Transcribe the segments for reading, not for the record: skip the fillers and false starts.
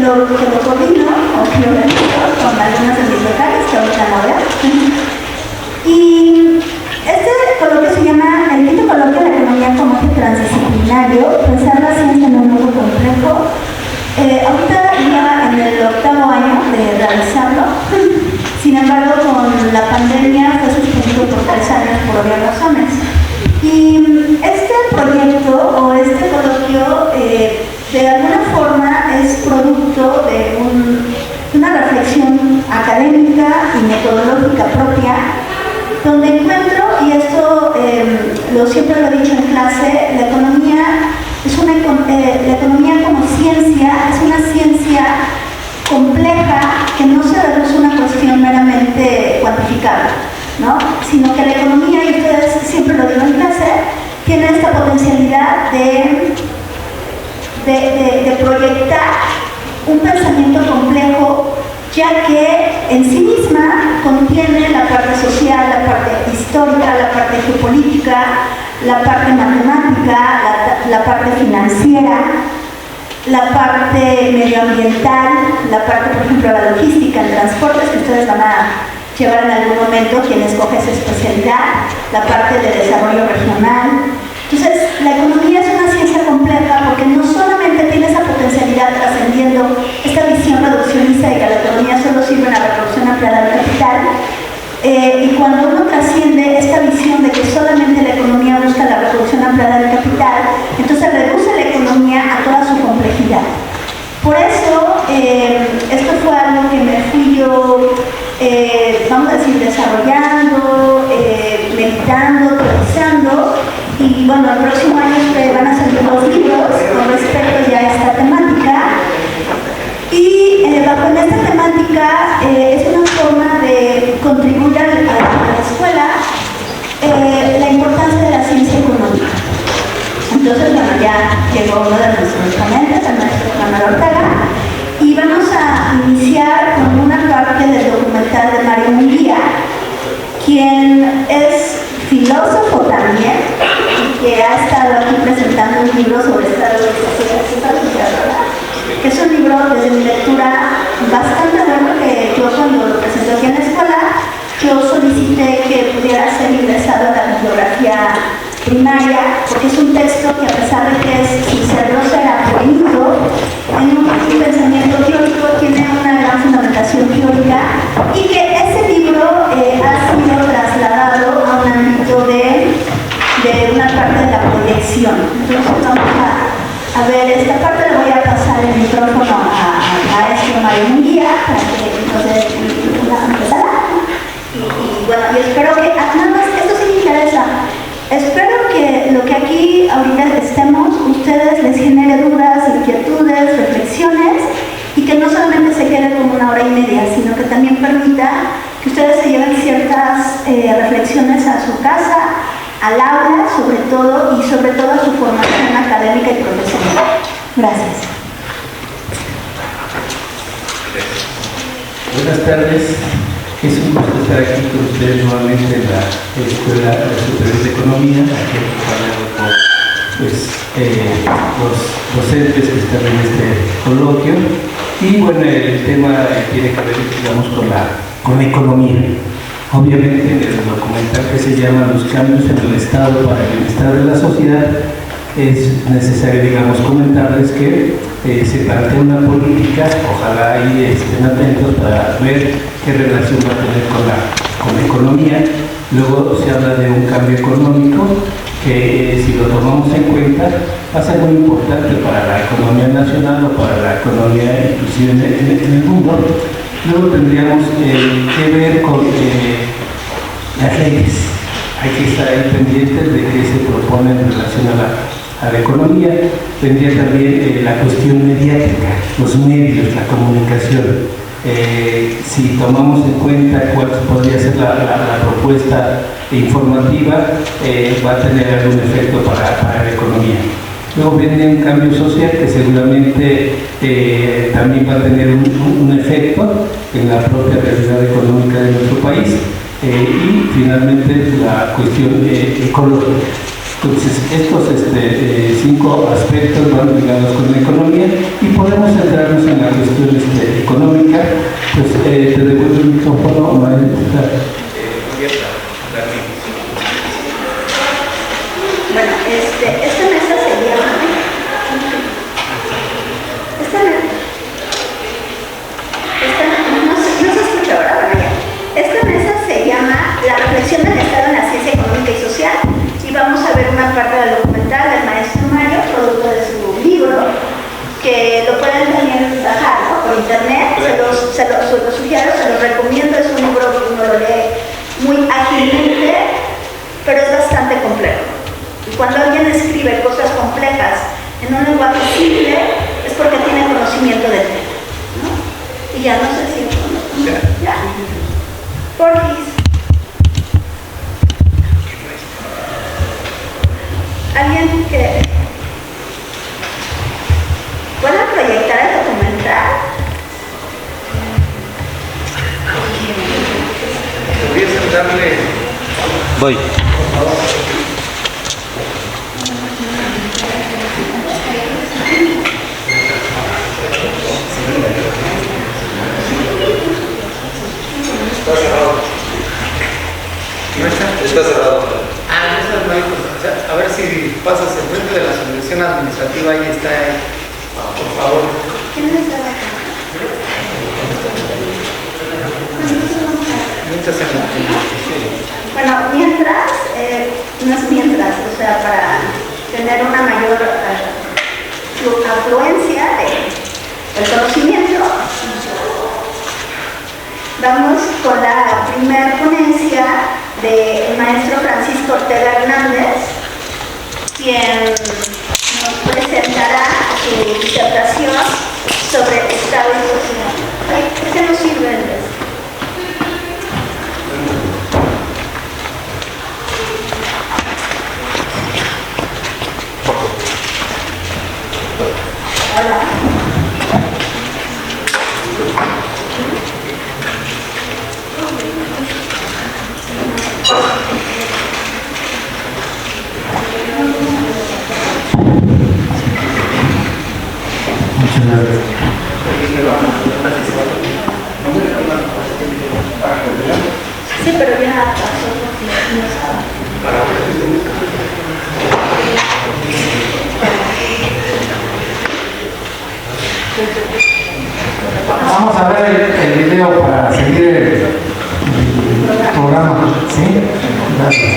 lo coordino o que lo organizo con algunos de mis locales que ahorita no veo. Y este coloquio se llama el quinto coloquio de la economía como eje transdisciplinario, pensar la ciencia en un mundo complejo. Ahorita iba en el 8º año de realizarlo, sin embargo con la pandemia fue suspendido por 3 años por obvias razones. Y este proyecto o este coloquio de alguna forma es producto de una reflexión académica y metodológica propia, donde encuentro, y esto siempre lo he dicho en clase, la economía como ciencia es una ciencia compleja que no se reduce a una cuestión meramente cuantificable, ¿no? Sino que la economía, y ustedes siempre lo digo en clase, tiene esta potencialidad de proyectar un pensamiento complejo, ya que en sí misma contiene la parte social, la parte histórica, la parte geopolítica, la parte matemática, la parte financiera, la parte medioambiental, la parte, por ejemplo, la logística, el transporte, que ustedes van a llevar en algún momento quien escoge esa especialidad, la parte de desarrollo regional. Entonces, la economía es una ciencia compleja porque no solamente tiene esa potencialidad trascendiendo esta visión reduccionista de que la economía solo sirve en la reproducción ampliada del capital, y cuando uno trasciende esta visión de que solamente la economía busca la reproducción ampliada del capital, entonces reduce la economía a toda su complejidad. Por eso, esto fue algo que me fui yo, vamos a decir, desarrollando, meditando, teorizando, y bueno, el próximo año van a salir 2 libros con respecto ya a esta temática. Y bajo esta temática es una forma de contribuir a la escuela la importancia de la ciencia económica. Entonces, bueno, ya llegó uno de nuestros ponentes, el maestro Manuel Ortega, y vamos a iniciar con una parte del documental de Mario Munguía, quien es filósofo también, y que ha estado aquí presentando un libro sobre estado de sociedad, que es un libro, desde mi lectura, bastante bueno, que yo cuando lo presenté aquí en la escuela, yo solicité que pudiera ser ingresado a la bibliografía primaria, porque es un texto que, a pesar de que es, sin ser grosera, bonito, en un pensamiento teórico, tiene una gran fundamentación teórica, y que ese libro ha sido trasladado a un ámbito de una parte de la proyección. Entonces vamos a ver esta parte. Le voy a pasar el micrófono al maestro Mario Munguía para que nos dé una empezada. Y bueno, y espero que, nada más, esto sí me interesa, espero que lo que aquí ahorita estemos, ustedes les genere dudas, inquietudes, reflexiones, y que no solamente se quede como 1 hora y media, sino que también permita que ustedes se lleven ciertas reflexiones a su casa, al aula, sobre todo, y sobre todo a su formación académica y profesional. Gracias. Buenas tardes. Es un gusto estar aquí con ustedes nuevamente en la Escuela Superior de Economía, aquí acompañado por los docentes que están en este coloquio. Y bueno, el tema tiene que ver, digamos, con la economía. Obviamente, en el documental que se llama Los cambios en el Estado para el bienestar de la sociedad, es necesario, digamos, comentarles que se plantea una política, ojalá ahí estén atentos para ver qué relación va a tener con la economía. Luego se habla de un cambio económico que, si lo tomamos en cuenta, va a ser muy importante para la economía nacional o para la economía inclusive en el mundo. Luego tendríamos que ver con las leyes. Hay que estar ahí pendientes de qué se propone en relación a la economía. Tendría también la cuestión mediática, los medios, la comunicación. Si tomamos en cuenta cuál podría ser la propuesta informativa, va a tener algún efecto para la economía. Luego viene un cambio social que seguramente también va a tener un efecto en la propia realidad económica de nuestro país, y finalmente la cuestión ecológica. Entonces, estos 5 aspectos van ligados con la economía, y podemos centrarnos en la cuestión económica, pues te devuelvo el micrófono, maestra. Bueno, esta mesa se llama... No se escucha ahora, bueno, ya. Esta mesa se llama La reflexión del Estado en la ciencia económica y social, y vamos a ver una parte del documental del maestro Mario, producto de su libro, que lo pueden también bajar, ¿no?, por internet. Se lo sugiero, se lo recomiendo. Es un libro que uno lo lee muy ágilmente, pero es bastante complejo. Y cuando alguien escribe cosas complejas en un lenguaje simple, es porque tiene conocimiento del tema, ¿no? Y ya no sé si... ¿Ya? Porfis. ¿Alguien que pueda proyectar el documental? ¿Pudiesen darle? Voy. Está cerrado. ¿No está? Está cerrado. Eso no hay cosa. A ver si pasas enfrente de la subvención administrativa, ahí está, por favor. ¿Quién está acá? Bueno, mientras, no es mientras, o sea, para tener una mayor afluencia del conocimiento, vamos con la primera ponencia del maestro Francisco Ortega Hernández, quien nos presentará su disertación sobre Estado y sociedad. ¿Qué nos sirve el de Hola. Muchas gracias. Sí, pero ya pasó porque no estaba. Vamos a ver el video para seguir el programa. ¿Sí? Gracias.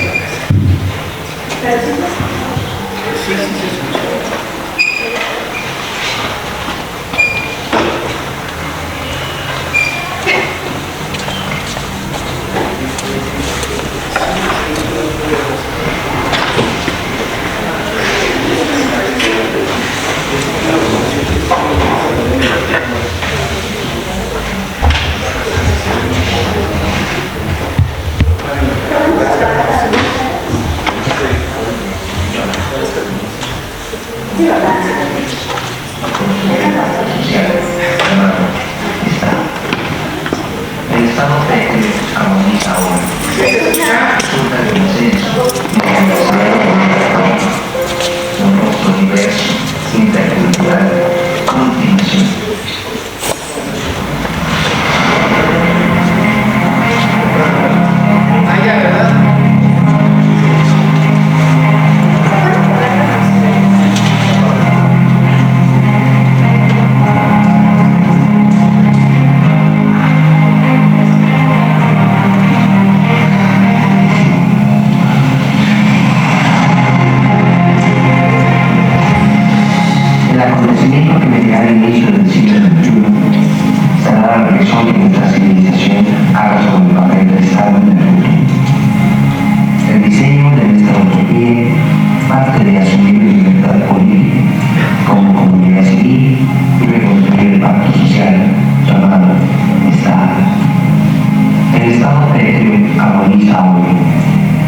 El Estado armoniza hoy. Resulta de consenso, un rostro diverso, intercultural, multinacional. Allá, ¿verdad? El acontecimiento que me dará inicio del siglo XXI será la reflexión que nuestra civilización haga sobre el papel del Estado en el futuro. El diseño de nuestra utopía parte de asumir la libertad política como comunidad civil y reconstruir el pacto social llamado Estado. El Estado pétreo armoniza hoy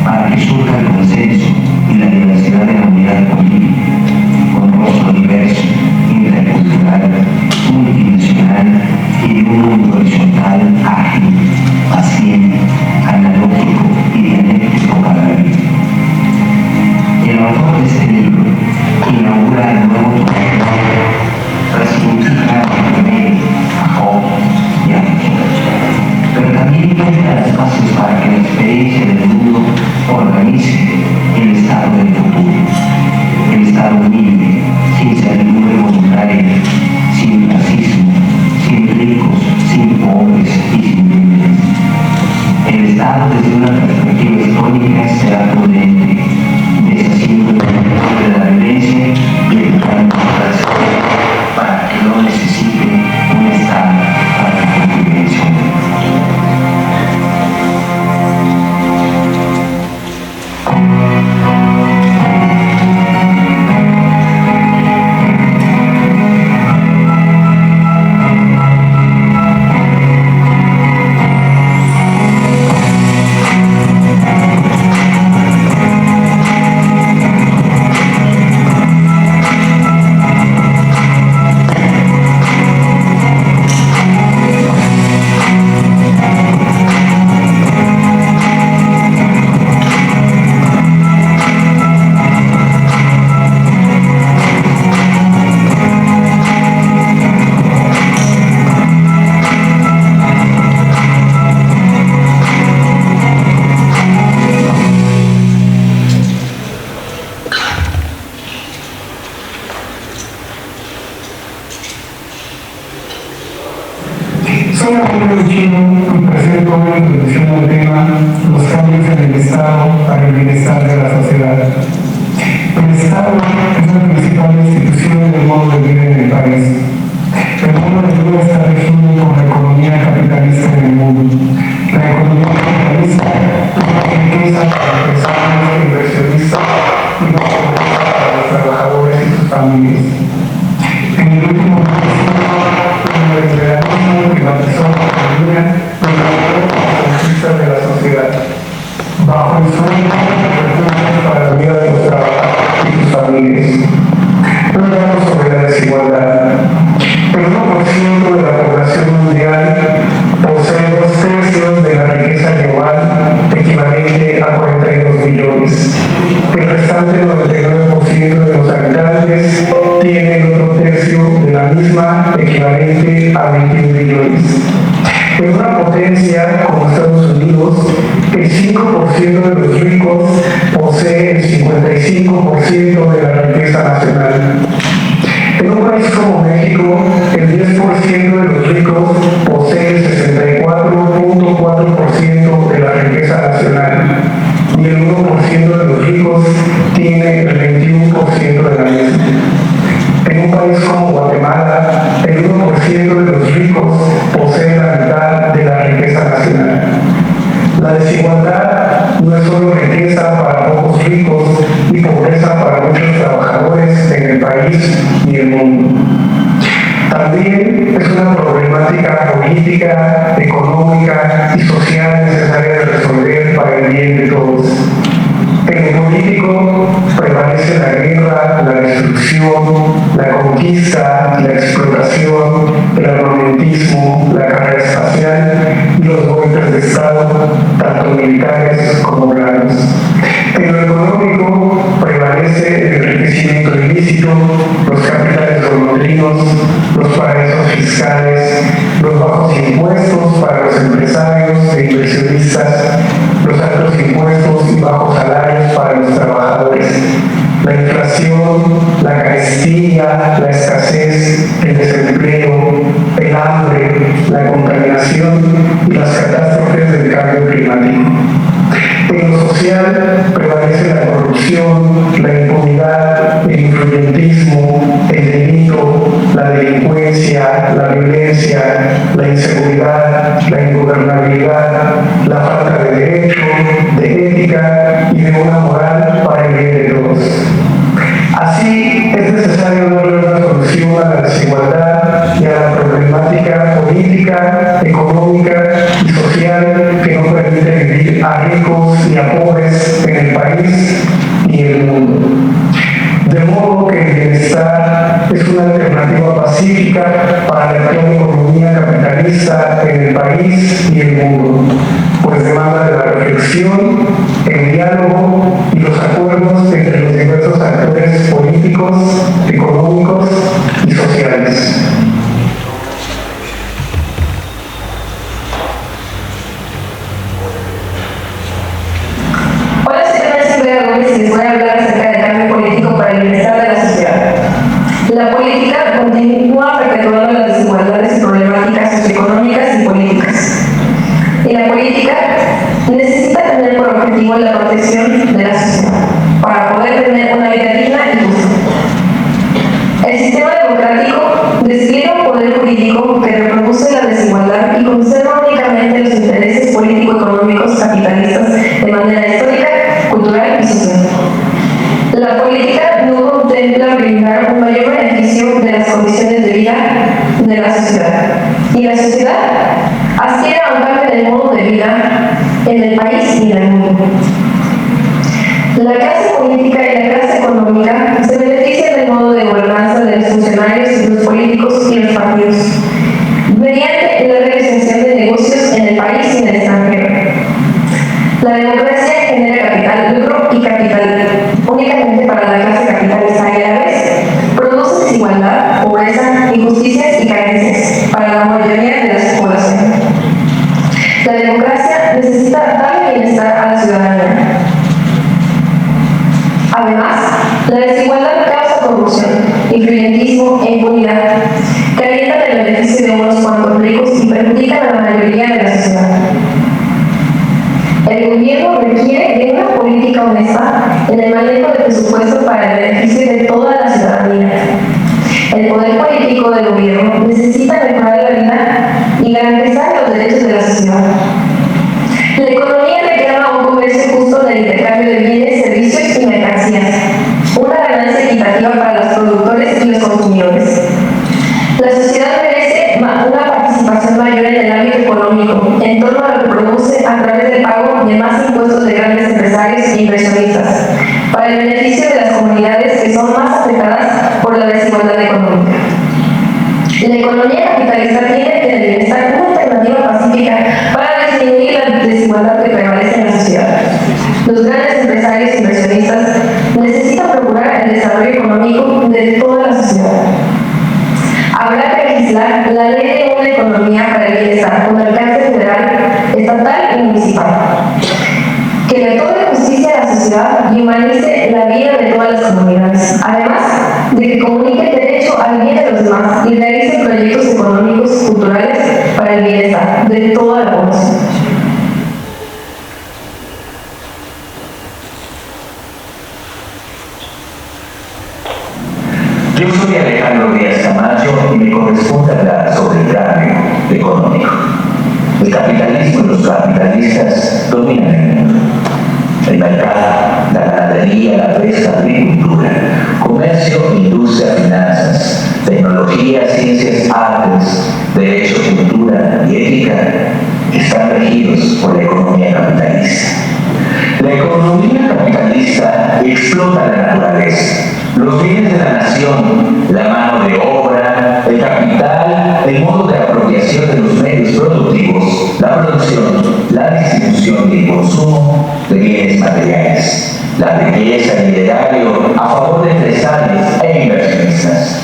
para que surja el consenso y la diversidad de la unidad política, con rostro diverso, intercultural, multinacional y de un mundo horizontal ágil, paciente, analógico y dialéctico para la vida. El autor de este libro y la Soy Antonio Luchino y presento una introducción al tema los cambios en el Estado para el bienestar de la sociedad. El Estado es la principal institución del modo de vida en el país. El modo de vida está regido por la economía capitalista en el mundo. La economía capitalista es la riqueza para empresarios e inversionistas y la pobreza para los trabajadores y sus familias. En el último siglo, el liberalismo privatizó la economía y las conquistas de la sociedad. Bajo el sueño de recursos para la vida de los trabajadores y sus familias. No hablamos sobre la desigualdad. El 1% de la población mundial posee 2/3 de la riqueza global, equivalente a 42 millones. El restante 99% de los habitantes tiene el otro tercio de la misma, equivalente a 21 millones. En una potencia como Estados Unidos, el 5% de los ricos posee el 55% de la riqueza nacional. En un país como México, el 10% de los ricos posee el 64.4% de la riqueza nacional y el 1% de los ricos tiene el 21% de la misma. En un país como Guatemala, el 1% de los ricos posee la mitad de la riqueza nacional. La desigualdad no es solo riqueza para pocos ricos y pobreza para muchos trabajadores en el país y el mundo. También es una problemática política, económica y social necesaria de resolver para el bien de todos. En lo político prevalece la guerra, la destrucción, la conquista, la explotación, el armamentismo, la carrera espacial y los golpes de Estado, tanto militares como blancos. En lo económico prevalece el enriquecimiento ilícito, los capitales golondrinos, los paraísos fiscales, los bajos impuestos para los empresarios e inversionistas, los altos impuestos y bajos salarios para los trabajadores, la inflación, la carestía, la escasez, el desempleo, el hambre, la contaminación y las catástrofes del cambio climático. En lo social prevalece la corrupción, la impunidad, el influyentismo, el delito, la delincuencia, la violencia, la inseguridad, la ingobernabilidad, la falta de derecho, de ética y de una moral para el bien de todos. Así, es necesario darle una solución a la desigualdad y a la problemática política, económica y social que no permite vivir a ricos y a pobres en el país y el mundo. De modo que el bienestar es una alternativa pacífica para la actual economía capitalista en el país y el mundo, pues demanda de la reflexión, el diálogo y los acuerdos entre los diversos actores políticos, económicos y sociales. Hola, soy Silvia Gómez y les voy a hablar acerca del cambio político para el bienestar de la sociedad. La política continúa perpetuando las desigualdades y problemáticas socioeconómicas y políticas. Y la política necesita tener por objetivo la protección de la sociedad para poder tener una vida digna y justa. El sistema democrático despliega un poder jurídico que reproduce la desigualdad y conserva únicamente los intereses político-económicos capitalistas de manera histórica, cultural y social. La política no contempla brindar un mayor beneficio de las condiciones de vida de la sociedad. Y la sociedad aspira a un cambio en el modo de vida en el país y en el mundo. La clase política y la clase económica se benefician del modo de gobernanza de los funcionarios, los políticos y los partidos, mediante la realización de negocios en el país y en el extranjero. La democracia genera capital, lucro y capital únicamente para la clase capitalista y a la vez produce desigualdad, pobreza, injusticias y carencias para la mayoría de la población. La democracia necesita darle bienestar a la ciudadanía. Además, la desigualdad causa corrupción, influyentismo e impunidad, que alientan el beneficio de unos cuantos ricos y perjudican dedican a la mayoría de la sociedad. El gobierno requiere de una política honesta en el manejo del presupuesto para el beneficio de toda la ciudadanía. El poder político del gobierno necesita mejorar la vida y garantizar los derechos de la sociedad. La economía reclama un comercio justo del intercambio de bienes, servicios y mercancías, una ganancia equitativa para los productores y los consumidores. La sociedad merece una participación mayor en el ámbito económico, en torno a lo que produce a través del pago de más impuestos de grandes empresarios e inversionistas, para el beneficio de las comunidades que son más afectadas por la desigualdad económica. La economía capitalista tiene en el bienestar una alternativa pacífica para disminuir la desigualdad que prevalece en la sociedad. Los grandes empresarios e inversionistas necesitan procurar el desarrollo económico de toda la sociedad. Habrá que legislar la ley de una economía para el bienestar con alcance federal, estatal y municipal, que le otorgue justicia a la sociedad y humanice la vida de todas las comunidades, además de que comunique el derecho al bien de los demás y realice proyectos económicos y culturales para el bienestar de toda la población. Yo soy Alejandro Díaz Camacho y me corresponde hablar sobre el cambio económico. El capitalismo y los capitalistas dominan el mundo. El mercado, la ganadería, la pesca, la agricultura, comercio, industria, finanzas, tecnología, ciencias, artes, derecho, cultura y ética están regidos por la economía capitalista. La economía capitalista explota la naturaleza, los bienes de la nación, la mano de obra, el capital, el modo de apropiación de los medios productivos, la producción, la distribución y el consumo de bienes materiales, la riqueza y el erario a favor de empresarios e inversionistas.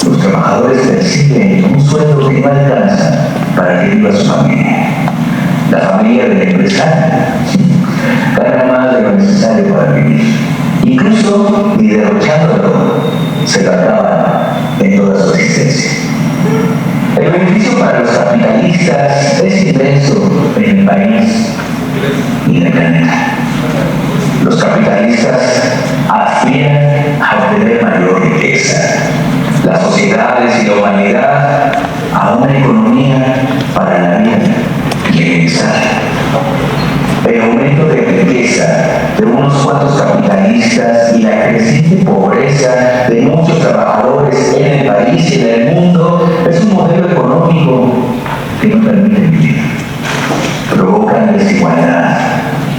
Los trabajadores perciben un sueldo que no alcanza para que viva su familia. La familia del empresario gana más de lo necesario para vivir. Incluso, ni derrochándolo, se lo acaba en toda su existencia. El beneficio para los capitalistas es inmenso en el país y en el planeta. Los capitalistas aspiran a obtener mayor riqueza, las sociedades y la humanidad a una economía para la vida y el bienestar. El aumento de riqueza de unos cuantos capitalistas y la creciente pobreza de muchos trabajadores en el país y en el mundo es un modelo económico que no permite vivir. Provocan desigualdad,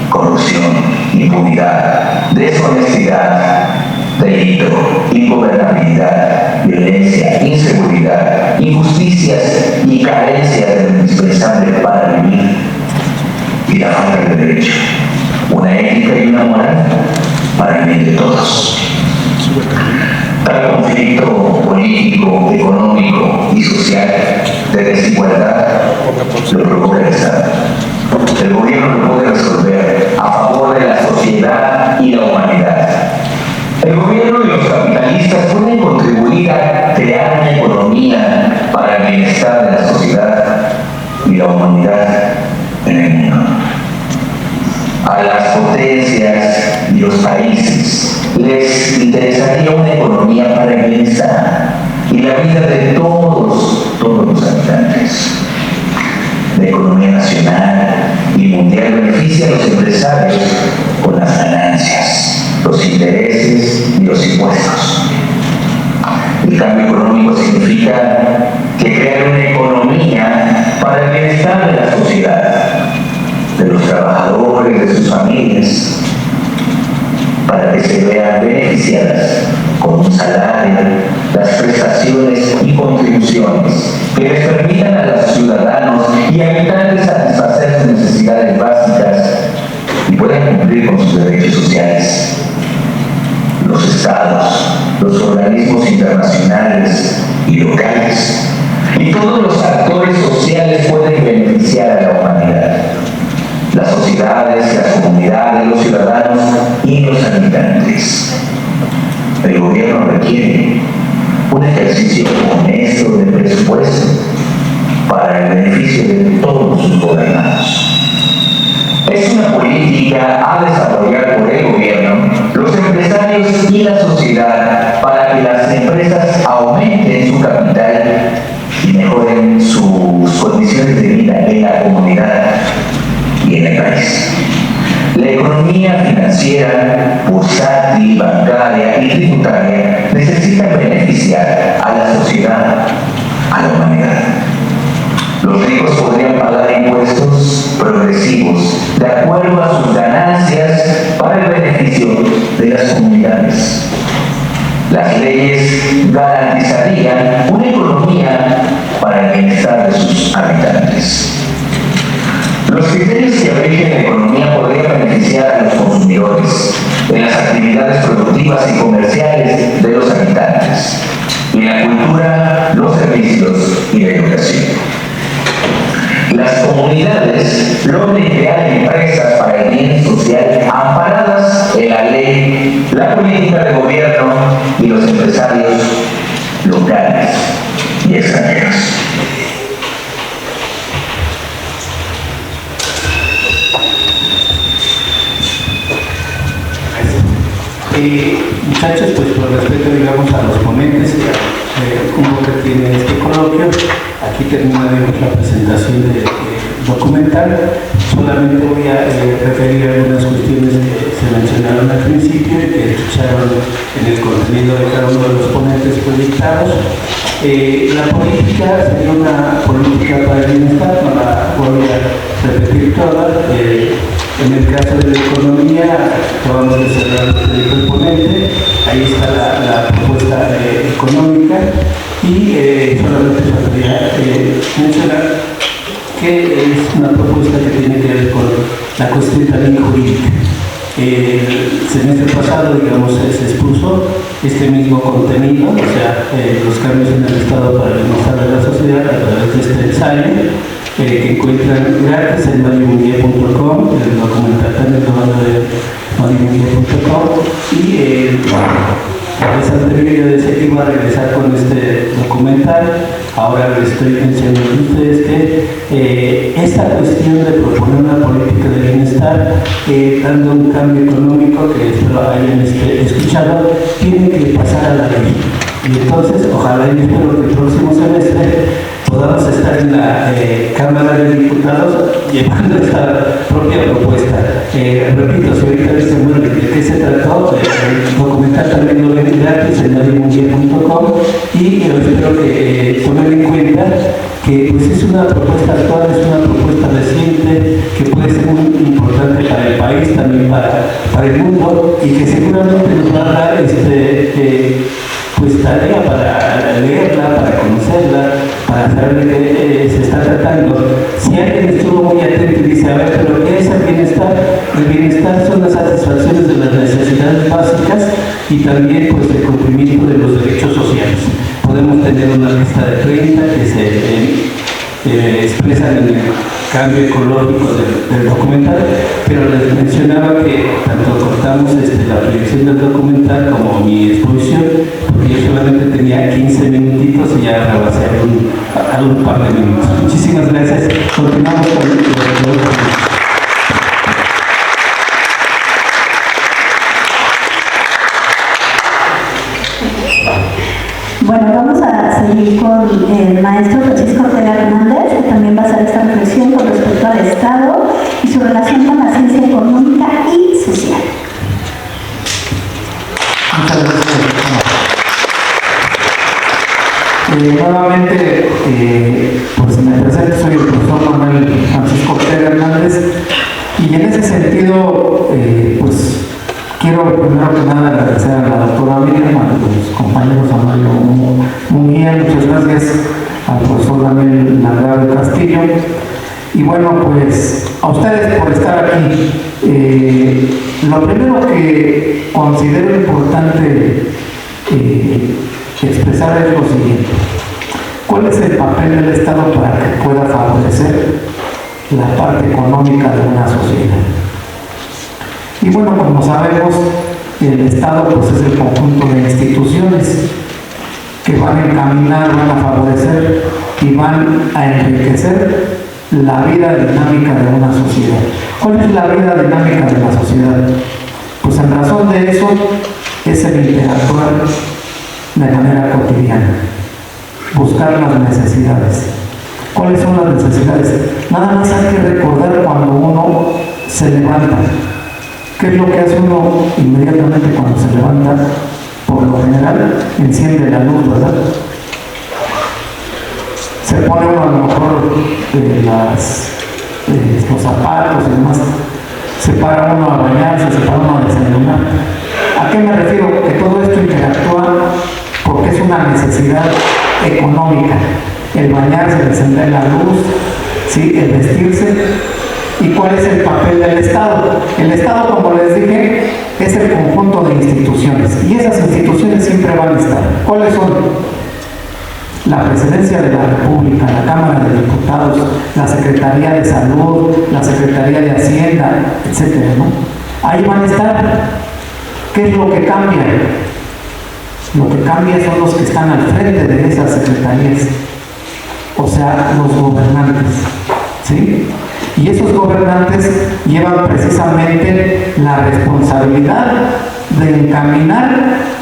corrupción, impunidad, deshonestidad, delito, ingobernabilidad, violencia, inseguridad, injusticias y carencias de lo indispensable para vivir, y la falta de derecho, una ética y una moral para el bien de todos. Tal conflicto político, económico y social de desigualdad lo provoca el Estado. El gobierno lo puede resolver a favor de la sociedad y la humanidad. El gobierno y los capitalistas pueden contribuir a crear una economía para el bienestar de la sociedad y la humanidad en el mundo. A las potencias y los países les interesaría una economía para el bienestar y la vida de todos los habitantes. La economía nacional y mundial beneficia a los empresarios con las ganancias, los intereses y los impuestos. El cambio económico significa que crear una economía para el bienestar de la sociedad, de los trabajadores, de sus familias, para que se vean beneficiadas con un salario, las prestaciones y contribuciones que les permitan a los ciudadanos y habitantes satisfacer sus necesidades básicas y puedan cumplir con sus derechos sociales. Los estados, los organismos internacionales y locales y todos los actores sociales pueden beneficiar a la humanidad. Las sociedades, las comunidades, los ciudadanos y los habitantes. El gobierno requiere un ejercicio honesto de presupuesto para el beneficio de mejoren sus condiciones de vida en la comunidad y en el país. La economía financiera, bursátil, bancaria y tributaria necesita beneficiar a la sociedad, a la humanidad. Los ricos podrían pagar impuestos progresivos de acuerdo a sus ganancias para el beneficio de las comunidades. Las leyes garantizarían una economía para el bienestar de sus habitantes. Los criterios que rigen la economía podrían beneficiar a los consumidores en las actividades productivas y comerciales de los habitantes, y en la cultura, los servicios y la educación. Las comunidades logran crear empresas para el bien social amparadas en la ley, la política de gobierno y los empresarios locales y extranjeros. Muchachos, pues por respeto, digamos, a los ponentes y a cómo que tiene este coloquio, aquí termina la presentación del documental. Solamente voy a referir algunas cuestiones que se mencionaron al principio y que escucharon en el contenido de cada uno de los ponentes proyectados. La política sería una política para el bienestar, no la voy a repetir toda. En el caso de la economía, acabamos de cerrar el ponente, ahí está la propuesta económica y solamente podría mencionar que es una propuesta que tiene que ver con la cuestión también jurídica. El semestre pasado, digamos, se expuso este mismo contenido, o sea, los cambios en el Estado para el bienestar de la sociedad a través de este ensayo, que encuentran gratis en madrimunguía.com, el documental también lo van a ver en madrimunguía.com, y la vez anterior yo decía que iba a regresar con este documental. Ahora les estoy mencionando a ustedes que esta cuestión de proponer una política de bienestar, dando un cambio económico que espero hayan escuchado, tiene que pasar a la ley. Y entonces, ojalá y espero que el próximo semestre podamos estar en la Cámara de Diputados llevando esta propia propuesta. Repito, si ahorita dicen, bueno, ¿de qué se trató? El documental también lo ven gratis en madrimunguía.com y espero que tomen en cuenta que pues, es una propuesta actual, es una propuesta reciente que puede ser muy importante para el país, también para el mundo, y que seguramente nos va a dar pues tarea para leerla, para conocerla, para saber de qué se está tratando. Si alguien estuvo muy atento y dice, a ver, pero ¿qué es el bienestar? El bienestar son las satisfacciones de las necesidades básicas y también pues el cumplimiento de los derechos sociales. Podemos tener una lista de 30 que se expresan en el cambio ecológico del documental, pero les mencionaba que tanto cortamos la proyección del documental como mi exposición, porque yo solamente tenía 15 minutitos y ya rebasé algún par de minutos. Muchísimas gracias. Continuamos con el Bueno, vamos a seguir con el maestro Francisco Ortega Hernández, que también va a hacer esta reflexión con respecto al Estado y su relación con la ciencia económica y social. Muchas gracias. Nuevamente, pues me presento, soy el profesor Manuel Francisco Ortega Hernández, y en ese sentido, pues quiero primero que nada agradecer a la doctora Miriam, a los compañeros Amario Munguía, muchas gracias al profesor Daniel Lagrado Castillo, y bueno, pues a ustedes por estar aquí. Lo primero que considero importante expresar es lo siguiente: ¿cuál es el papel del Estado para que pueda favorecer la parte económica de una sociedad? Y bueno, como sabemos, el Estado pues, es el conjunto de instituciones que van a encaminar, van a favorecer y van a enriquecer la vida dinámica de una sociedad. ¿Cuál es la vida dinámica de la sociedad? Pues en razón de eso es el interactuar de manera cotidiana. buscar las necesidades. ¿Cuáles son las necesidades? Nada más hay que recordar cuando uno se levanta. ¿Qué es lo que hace uno inmediatamente cuando se levanta? Por lo general, enciende la luz, ¿verdad? Se pone uno a lo mejor los zapatos y demás. Se para uno a bañarse, se para uno a desayunar. ¿A qué me refiero? Que todo esto interactúa porque es una necesidad económica. El bañarse, el encender la luz, ¿sí? El vestirse. ¿Y cuál es el papel del Estado? El Estado, como les dije, es el conjunto de instituciones. Y esas instituciones siempre van a estar. ¿Cuáles son? La Presidencia de la República, la Cámara de Diputados, la Secretaría de Salud, la Secretaría de Hacienda, etcétera, ¿no? Ahí van a estar. ¿Qué es lo que cambia? Lo que cambia son los que están al frente de esas secretarías, o sea, los gobernantes, ¿sí? Y esos gobernantes llevan precisamente la responsabilidad de encaminar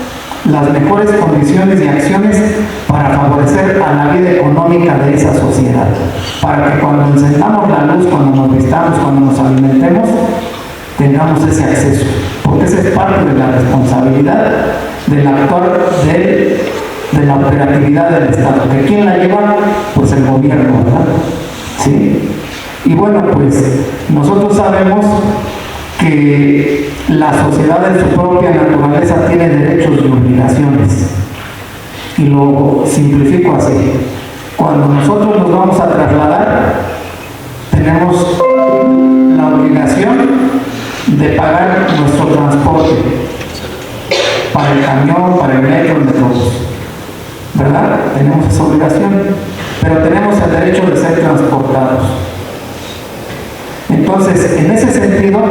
las mejores condiciones y acciones para favorecer a la vida económica de esa sociedad, para que cuando encendamos la luz, cuando nos vistamos, cuando nos alimentemos, tengamos ese acceso, porque esa es parte de la responsabilidad del actor de la operatividad del Estado. ¿Que quién la lleva? Pues el gobierno, ¿verdad? ¿Sí? Y bueno, pues nosotros sabemos que la sociedad en su propia naturaleza tiene derechos y obligaciones. Y lo simplifico así. Cuando nosotros nos vamos a trasladar, tenemos la obligación de pagar nuestro transporte para el camión, para el metro, el metrobús, ¿verdad? Tenemos esa obligación, pero tenemos el derecho de ser transportados. Entonces, en ese sentido,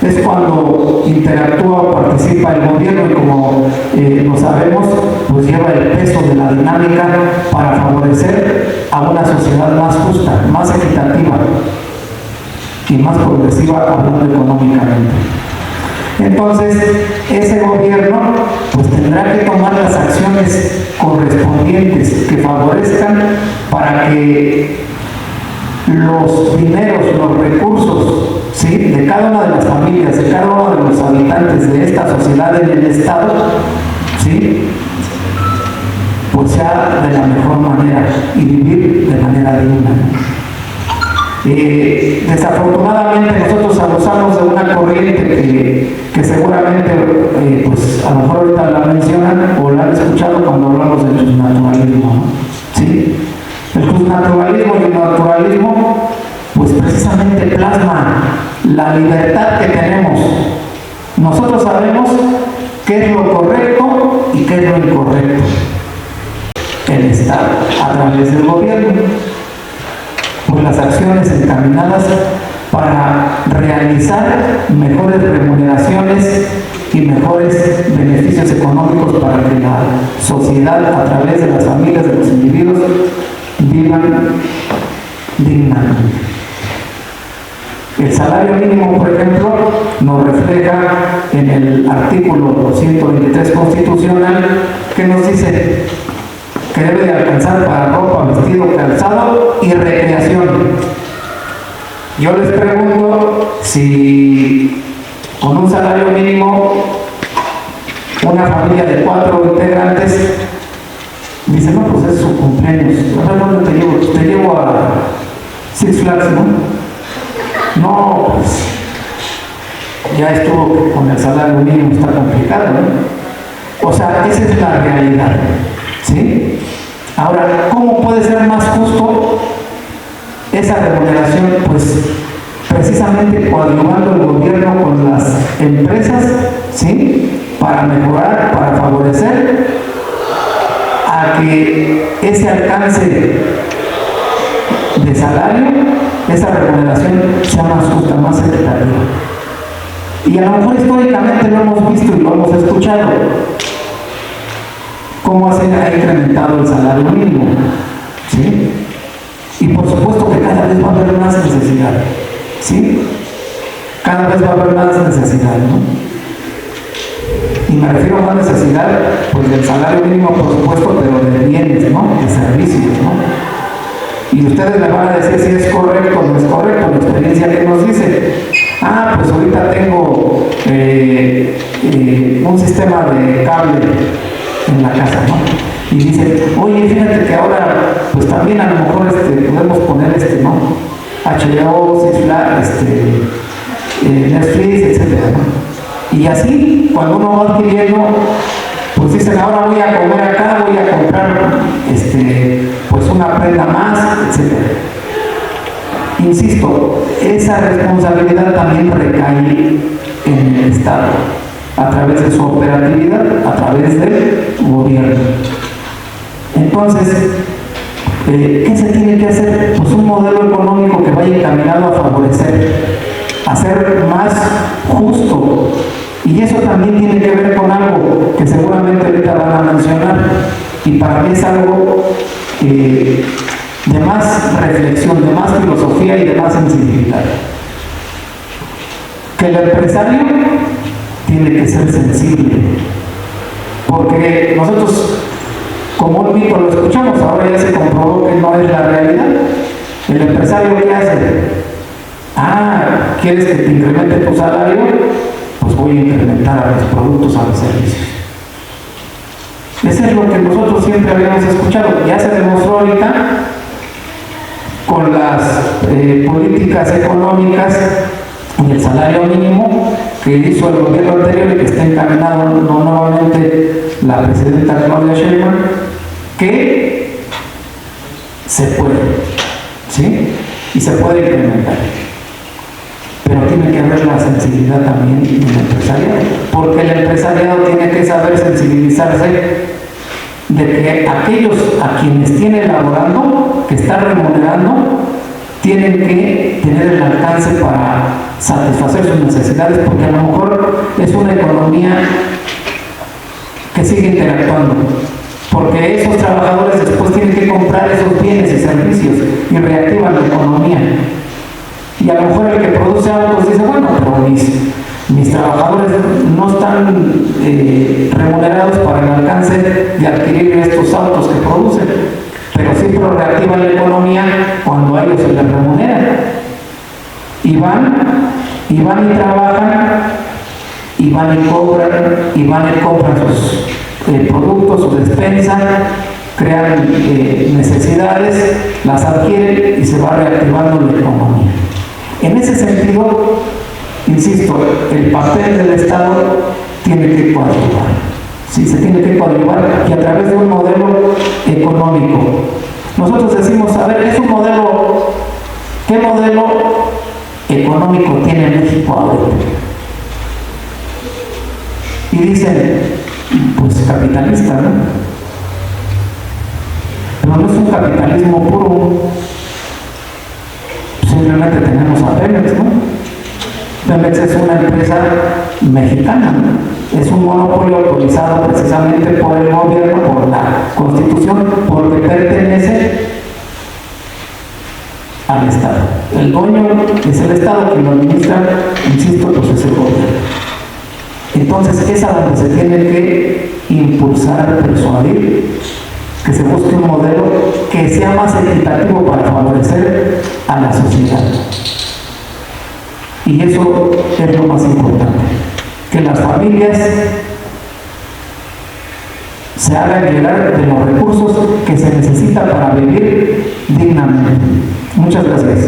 es cuando interactúa o participa el gobierno y como lo sabemos, pues lleva el peso de la dinámica para favorecer a una sociedad más justa, más equitativa y más progresiva hablando económicamente. Entonces, ese gobierno pues tendrá que tomar las acciones correspondientes que favorezcan para que los dineros, los recursos, ¿sí?, de cada una de las familias, de cada uno de los habitantes de esta sociedad en el Estado, ¿sí?, pues sea de la mejor manera y vivir de manera digna. Desafortunadamente nosotros abusamos de una corriente que seguramente pues a lo mejor ahorita la mencionan o la han escuchado cuando hablamos del justnaturalismo, ¿no? ¿Sí? El justnaturalismo y el naturalismo pues precisamente plasma la libertad que tenemos. Nosotros sabemos qué es lo correcto y qué es lo incorrecto. El Estado, a través del gobierno, pues las acciones encaminadas para realizar mejores remuneraciones y mejores beneficios económicos para que la sociedad, a través de las familias, de los individuos, vivan dignamente. El salario mínimo, por ejemplo, nos refleja en el artículo 123 constitucional que nos dice que debe de alcanzar para ropa, vestido, calzado y recreación. Yo les pregunto si con un salario mínimo una familia de 4 integrantes dice, no, pues es su cumpleaños, ¿dónde te llevo? Te llevo a Six Flags, ¿no? No, pues ya estuvo con el salario mínimo, está complicado, ¿no? O sea, esa es la realidad, ¿sí? Ahora, ¿cómo puede ser más justo esa remuneración? Pues precisamente coadyuvando el gobierno con las empresas, ¿sí?, para mejorar, para favorecer a que ese alcance de salario, esa remuneración sea más justa, más equitativa. Y a lo mejor históricamente lo hemos visto y lo hemos escuchado, cómo ha incrementado el salario mínimo, ¿sí? Y por supuesto que cada vez va a haber más necesidad, ¿sí? Cada vez va a haber más necesidad, ¿no? me refiero a una necesidad, pues del salario mínimo, por supuesto, pero de bienes, ¿no? De servicios, ¿no? Y ustedes me van a decir si es correcto o no es correcto. La experiencia que nos dice, pues ahorita tengo un sistema de cable en la casa, ¿no? Y dice, oye, fíjate que ahora, pues también a lo mejor podemos poner ¿no? HBO, Netflix, etcétera, ¿no? Y así, cuando uno va adquiriendo, pues dicen, ahora voy a comer acá, voy a comprar pues una prenda más, etcétera. Insisto, esa responsabilidad también recae en el Estado, a través de su operatividad, a través del gobierno. Entonces, ¿qué se tiene que hacer? Pues un modelo económico que vaya encaminado a favorecer, a ser más justo. Y eso también tiene que ver con algo que seguramente ahorita van a mencionar, y para mí es algo de más reflexión, de más filosofía y de más sensibilidad. Que el empresario tiene que ser sensible, porque nosotros como un mito lo escuchamos, ahora ya se comprobó que no es la realidad. El empresario, ¿qué hace? ¿Quieres que te incremente tu salario? Pues voy a incrementar a los productos, a los servicios. Eso es lo que nosotros siempre habíamos escuchado. Ya se demostró ahorita con las políticas económicas y el salario mínimo que hizo el gobierno anterior y que está encaminado nuevamente la presidenta Claudia Sheinbaum, que se puede, ¿sí? Y se puede incrementar. Pero tiene que haber la sensibilidad también del empresariado, porque el empresariado tiene que saber sensibilizarse de que aquellos a quienes tiene laborando, que está remunerando, tienen que tener el alcance para satisfacer sus necesidades, porque a lo mejor es una economía que sigue interactuando, porque esos trabajadores después tienen que comprar esos bienes y servicios y reactivan la economía. Y a lo mejor el que produce autos dice, bueno, pero mis trabajadores no están remunerados para el alcance de adquirir estos autos que producen, pero sí reactivan la economía cuando a ellos se les remunera. Y van y trabajan, y van y compran sus productos, su despensa, crean necesidades, las adquieren y se va reactivando la economía. En ese sentido, insisto, el papel del Estado tiene que coadyuvar. Sí, se tiene que coadyuvar, y a través de un modelo económico. Nosotros decimos, a ver, es un modelo, ¿qué modelo económico tiene México ahora? Y dicen, pues capitalista, ¿no? Pero no es un capitalismo puro. Simplemente tenemos a Pemex, ¿no? Pemex es una empresa mexicana, ¿no? Es un monopolio autorizado precisamente por el gobierno, por la Constitución, porque pertenece al Estado. El dueño es el Estado, quien lo administra, insisto, pues es el gobierno. Entonces es a donde se tiene que impulsar, persuadir, que se busque un modelo que sea más equitativo para favorecer a la sociedad. Y eso es lo más importante, que las familias se hagan llegar de los recursos que se necesitan para vivir dignamente. Muchas gracias.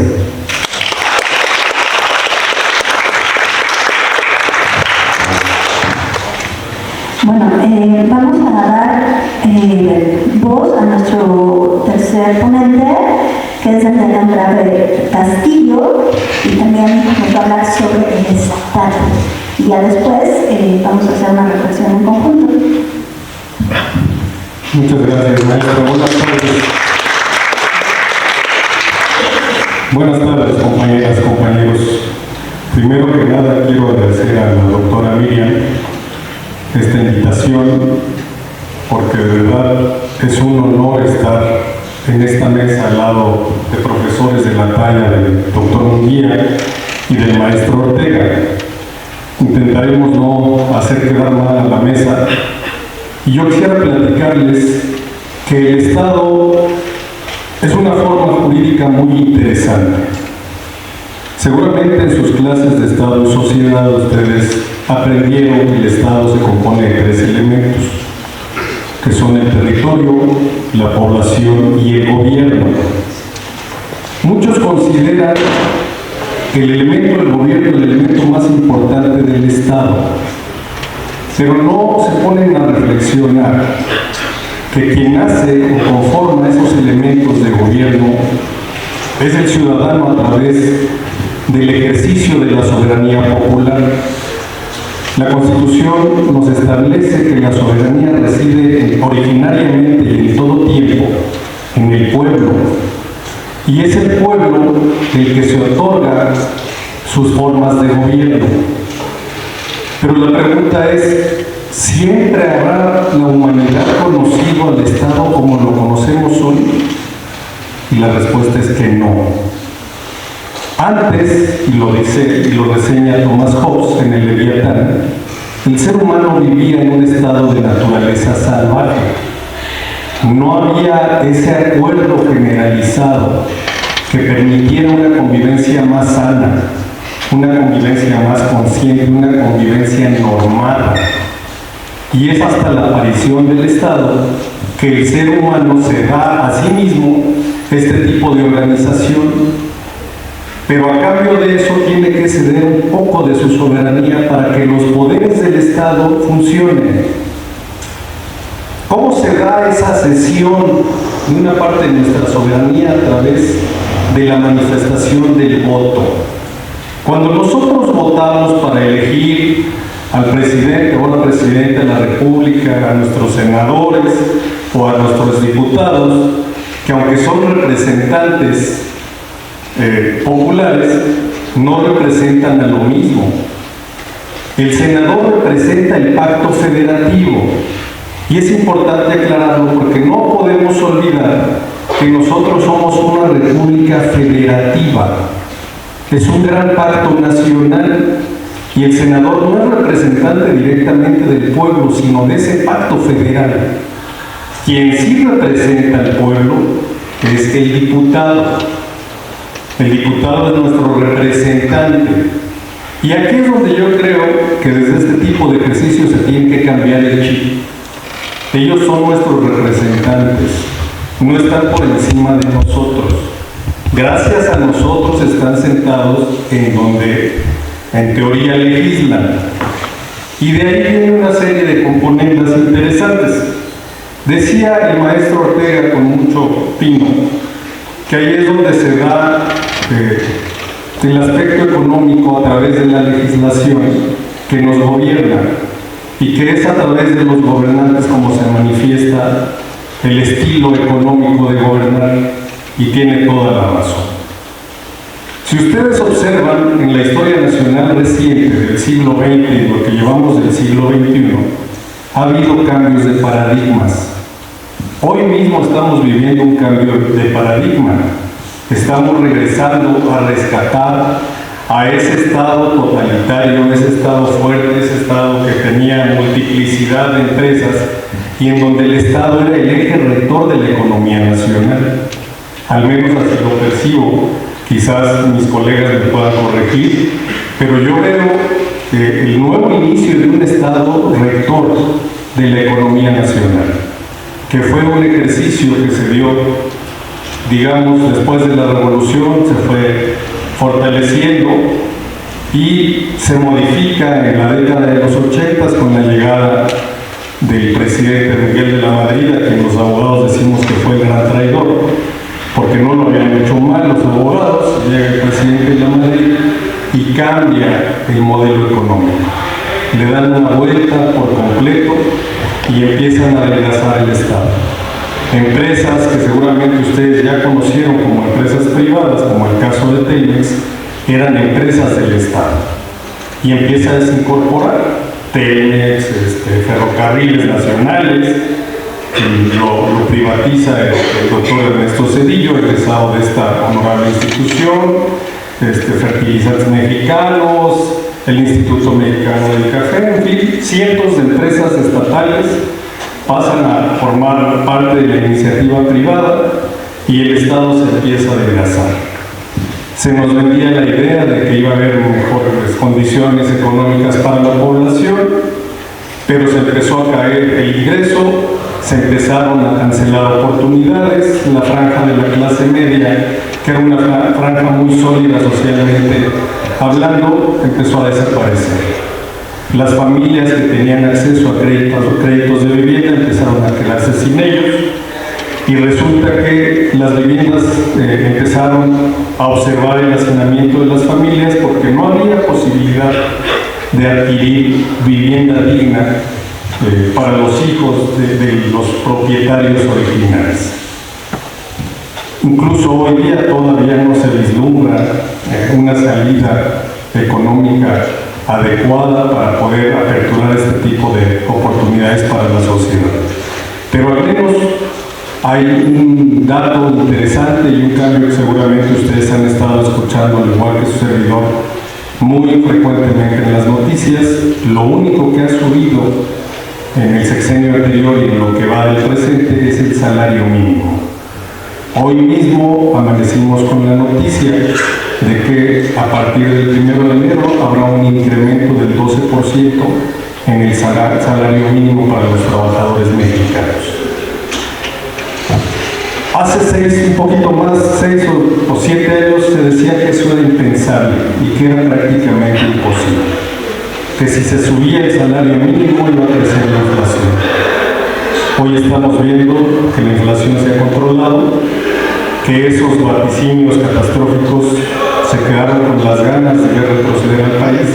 Bueno, vamos a dar voz a nuestro tercer ponente, que es el Andrade Castillo, y también nos va a hablar sobre el Estado. Y ya después vamos a hacer una reflexión en conjunto. Muchas gracias, maestra. Buenas tardes. Buenas tardes, compañeras, compañeros. Primero que nada, quiero agradecer a la doctora Miriam esta invitación, porque de verdad es un honor estar en esta mesa al lado de profesores de la talla del doctor Munguía y del maestro Ortega. intentaremos no hacer quedar mal a la mesa. Y yo quisiera platicarles que el Estado es una forma jurídica muy interesante. Seguramente en sus clases de Estado y Sociedad ustedes aprendieron que el Estado se compone de 3 elementos, que son el territorio, la población y el gobierno. Muchos consideran que el elemento del gobierno es el elemento más importante del Estado, pero no se ponen a reflexionar que quien hace o conforma esos elementos de gobierno es el ciudadano a través del ejercicio de la soberanía popular. La Constitución nos establece que la soberanía reside originariamente y en todo tiempo en el pueblo, y es el pueblo el que se otorga sus formas de gobierno. Pero la pregunta es, ¿siempre habrá la humanidad conocido al Estado como lo conocemos hoy? Y la respuesta es que no. Antes, y lo dice y lo reseña Thomas Hobbes en el Leviatán, el ser humano vivía en un estado de naturaleza salvaje. No había ese acuerdo generalizado que permitiera una convivencia más sana, una convivencia más consciente, una convivencia normada. Y es hasta la aparición del Estado que el ser humano se da a sí mismo este tipo de organización, pero a cambio de eso tiene que ceder un poco de su soberanía para que los poderes del Estado funcionen. ¿Cómo se da esa cesión de una parte de nuestra soberanía a través de la manifestación del voto? Cuando nosotros votamos para elegir al presidente o a la presidenta de la República, a nuestros senadores o a nuestros diputados, que aunque son representantes populares, no representan a lo mismo. El senador representa el pacto federativo, y es importante aclararlo porque no podemos olvidar que nosotros somos una república federativa. Es un gran pacto nacional, y el senador no es representante directamente del pueblo, sino de ese pacto federal. Quien sí representa al pueblo es el diputado. El diputado es nuestro representante. Y aquí es donde yo creo que desde este tipo de ejercicios se tiene que cambiar el chip. Ellos son nuestros representantes, no están por encima de nosotros. Gracias a nosotros están sentados en donde en teoría legislan. Y de ahí viene una serie de componentes interesantes. Decía el maestro Ortega con mucho pino que ahí es donde se da el aspecto económico a través de la legislación que nos gobierna, y que es a través de los gobernantes como se manifiesta el estilo económico de gobernar, y tiene toda la razón. Si ustedes observan en la historia nacional reciente del siglo XX y lo que llevamos del siglo XXI, ha habido cambios de paradigmas. Hoy mismo estamos viviendo un cambio de paradigma. Estamos regresando a rescatar a ese estado totalitario, ese estado fuerte, ese estado que tenía multiplicidad de empresas y en donde el Estado era el eje rector de la economía nacional. Al menos así lo percibo. Quizás mis colegas me puedan corregir, pero yo veo el nuevo inicio de un Estado rector de la economía nacional, que fue un ejercicio que se dio, digamos, después de la Revolución, se fue fortaleciendo y se modifica en la década de los 80 con la llegada del presidente Miguel de la Madrid, a quien los abogados decimos que fue el gran traidor, porque no lo habían hecho mal los abogados. Llega el presidente de la Madrid y cambia el modelo económico. Le dan una vuelta por completo y empiezan a adelgazar el Estado. Empresas que seguramente ustedes ya conocieron como empresas privadas, como el caso de Telmex, eran empresas del Estado. Y empieza a desincorporar Telmex, ferrocarriles nacionales, lo privatiza el doctor Ernesto Zedillo, egresado de esta honorable institución. fertilizantes mexicanos, el Instituto Mexicano del Café, en fin, cientos de empresas estatales pasan a formar parte de la iniciativa privada y el Estado se empieza a adelgazar. Se nos vendía la idea de que iba a haber mejores condiciones económicas para la población, pero se empezó a caer el ingreso, se empezaron a cancelar oportunidades, la franja de la clase media, que era una franja muy sólida socialmente hablando, empezó a desaparecer. Las familias que tenían acceso a créditos de vivienda empezaron a quedarse sin ellos y resulta que las viviendas empezaron a observar el hacinamiento de las familias porque no había posibilidad de adquirir vivienda digna para los hijos de los propietarios originales. Incluso hoy día todavía no se vislumbra una salida económica adecuada para poder aperturar este tipo de oportunidades para la sociedad. Pero al menos hay un dato interesante y un cambio que seguramente ustedes han estado escuchando, al igual que su servidor, muy frecuentemente en las noticias. Lo único que ha subido en el sexenio anterior y en lo que va del presente es el salario mínimo. Hoy mismo amanecimos con la noticia de que a partir del 1 de enero habrá un incremento del 12% en el salario mínimo para los trabajadores mexicanos. Hace un poquito más, 6 o 7 años se decía que eso era impensable y que era prácticamente imposible, que si se subía el salario mínimo iba a crecer la inflación. Hoy estamos viendo que la inflación se ha controlado, que esos vaticinios catastróficos se quedaron con las ganas de ver retroceder al país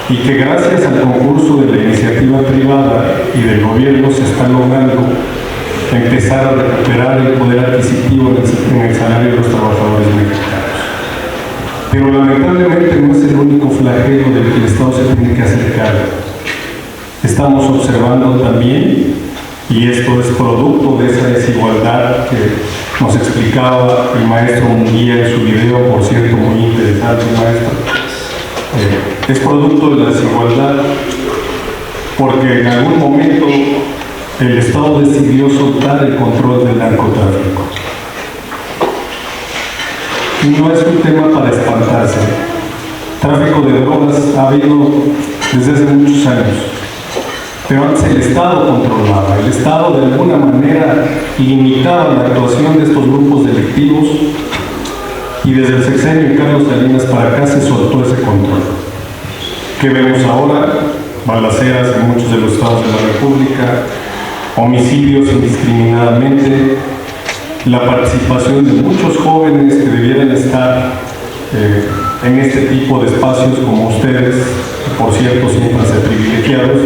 y que gracias al concurso de la iniciativa privada y del gobierno se está logrando empezar a recuperar el poder adquisitivo en el salario de los trabajadores mexicanos. Pero lamentablemente no es el único flagelo del que el Estado se tiene que hacer cargo. Estamos observando también, y esto es producto de esa desigualdad que nos explicaba el maestro Munguía en su video, por cierto, muy interesante, maestro. Es producto de la desigualdad porque en algún momento el Estado decidió soltar el control del narcotráfico. Y no es un tema para espantarse. Tráfico de drogas ha habido desde hace muchos años, pero antes el Estado controlaba, el Estado de alguna manera limitaba la actuación de estos grupos delictivos y desde el sexenio de Carlos Salinas para acá se soltó ese control. ¿Qué vemos ahora? Balaceras en muchos de los estados de la República, homicidios indiscriminadamente, la participación de muchos jóvenes que debieran estar en este tipo de espacios como ustedes, que por cierto siempre han sido privilegiados,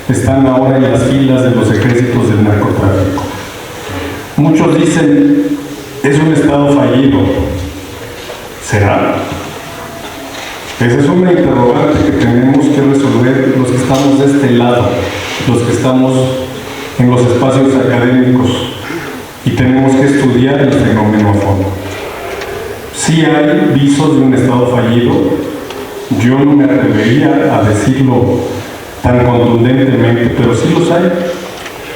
están ahora en las filas de los ejércitos del narcotráfico. Muchos dicen, es un Estado fallido. ¿Será? Esa es una interrogante que tenemos que resolver los que estamos de este lado, los que estamos en los espacios académicos, y tenemos que estudiar el fenómeno a fondo. Sí hay visos de un Estado fallido, yo no me atrevería a decirlo tan contundentemente, pero sí los hay.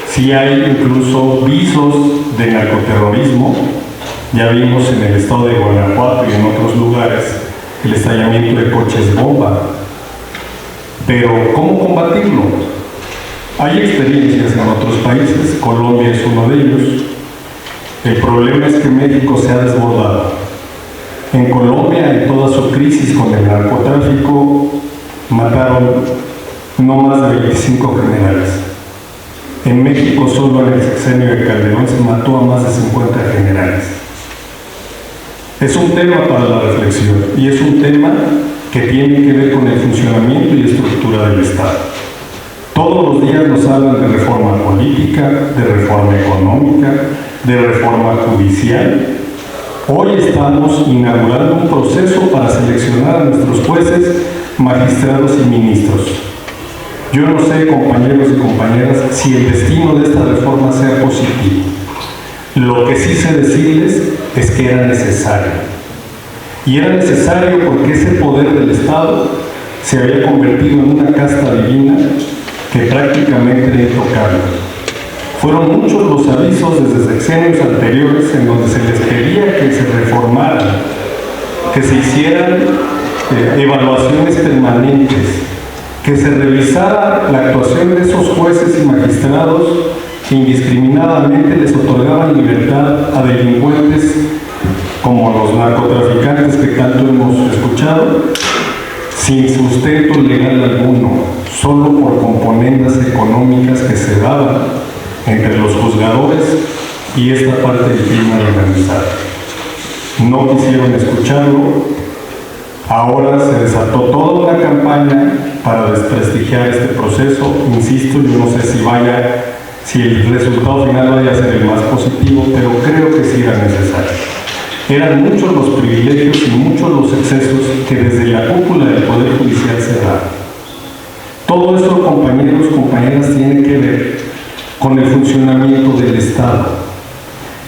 Sí hay incluso visos de narcoterrorismo. Ya vimos en el estado de Guanajuato y en otros lugares el estallamiento de coches bomba. Pero ¿cómo combatirlo? Hay experiencias en otros países, Colombia es uno de ellos. El problema es que México se ha desbordado. En Colombia, en toda su crisis con el narcotráfico, mataron no más de 25 generales. En México, solo en el sexenio de Calderón, se mató a más de 50 generales. Es un tema para la reflexión y es un tema que tiene que ver con el funcionamiento y estructura del Estado. Todos los días nos hablan de reforma política, de reforma económica, de reforma judicial. Hoy estamos inaugurando un proceso para seleccionar a nuestros jueces, magistrados y ministros. Yo no sé, compañeros y compañeras, si el destino de esta reforma sea positivo. Lo que sí sé decirles es que era necesario. Y era necesario porque ese poder del Estado se había convertido en una casta divina que prácticamente era intocable. Fueron muchos los avisos desde sexenios anteriores en donde se les pedía que se reformaran, que se hicieran evaluaciones permanentes, que se revisara la actuación de esos jueces y magistrados que indiscriminadamente les otorgaban libertad a delincuentes como los narcotraficantes que tanto hemos escuchado, sin sustento legal alguno, solo por componendas económicas que se daban entre los juzgadores y esta parte del crimen organizado. No quisieron escucharlo. Ahora se desató toda una campaña para desprestigiar este proceso. Insisto, yo no sé si el resultado final vaya a ser el más positivo, pero creo que sí era necesario. Eran muchos los privilegios y muchos los excesos que desde la cúpula del Poder Judicial se daban. Todo esto, compañeros, compañeras, tiene que ver con el funcionamiento del Estado.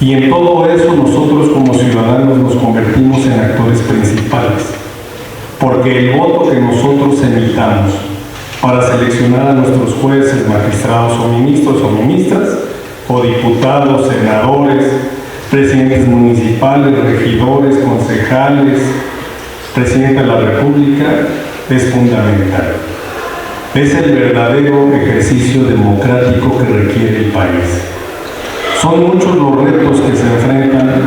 Y en todo eso nosotros como ciudadanos nos convertimos en actores principales. Porque el voto que nosotros emitamos para seleccionar a nuestros jueces, magistrados o ministros o ministras, o diputados, senadores, presidentes municipales, regidores, concejales, presidente de la República, es fundamental. Es el verdadero ejercicio democrático que requiere el país. Son muchos los retos que se enfrentan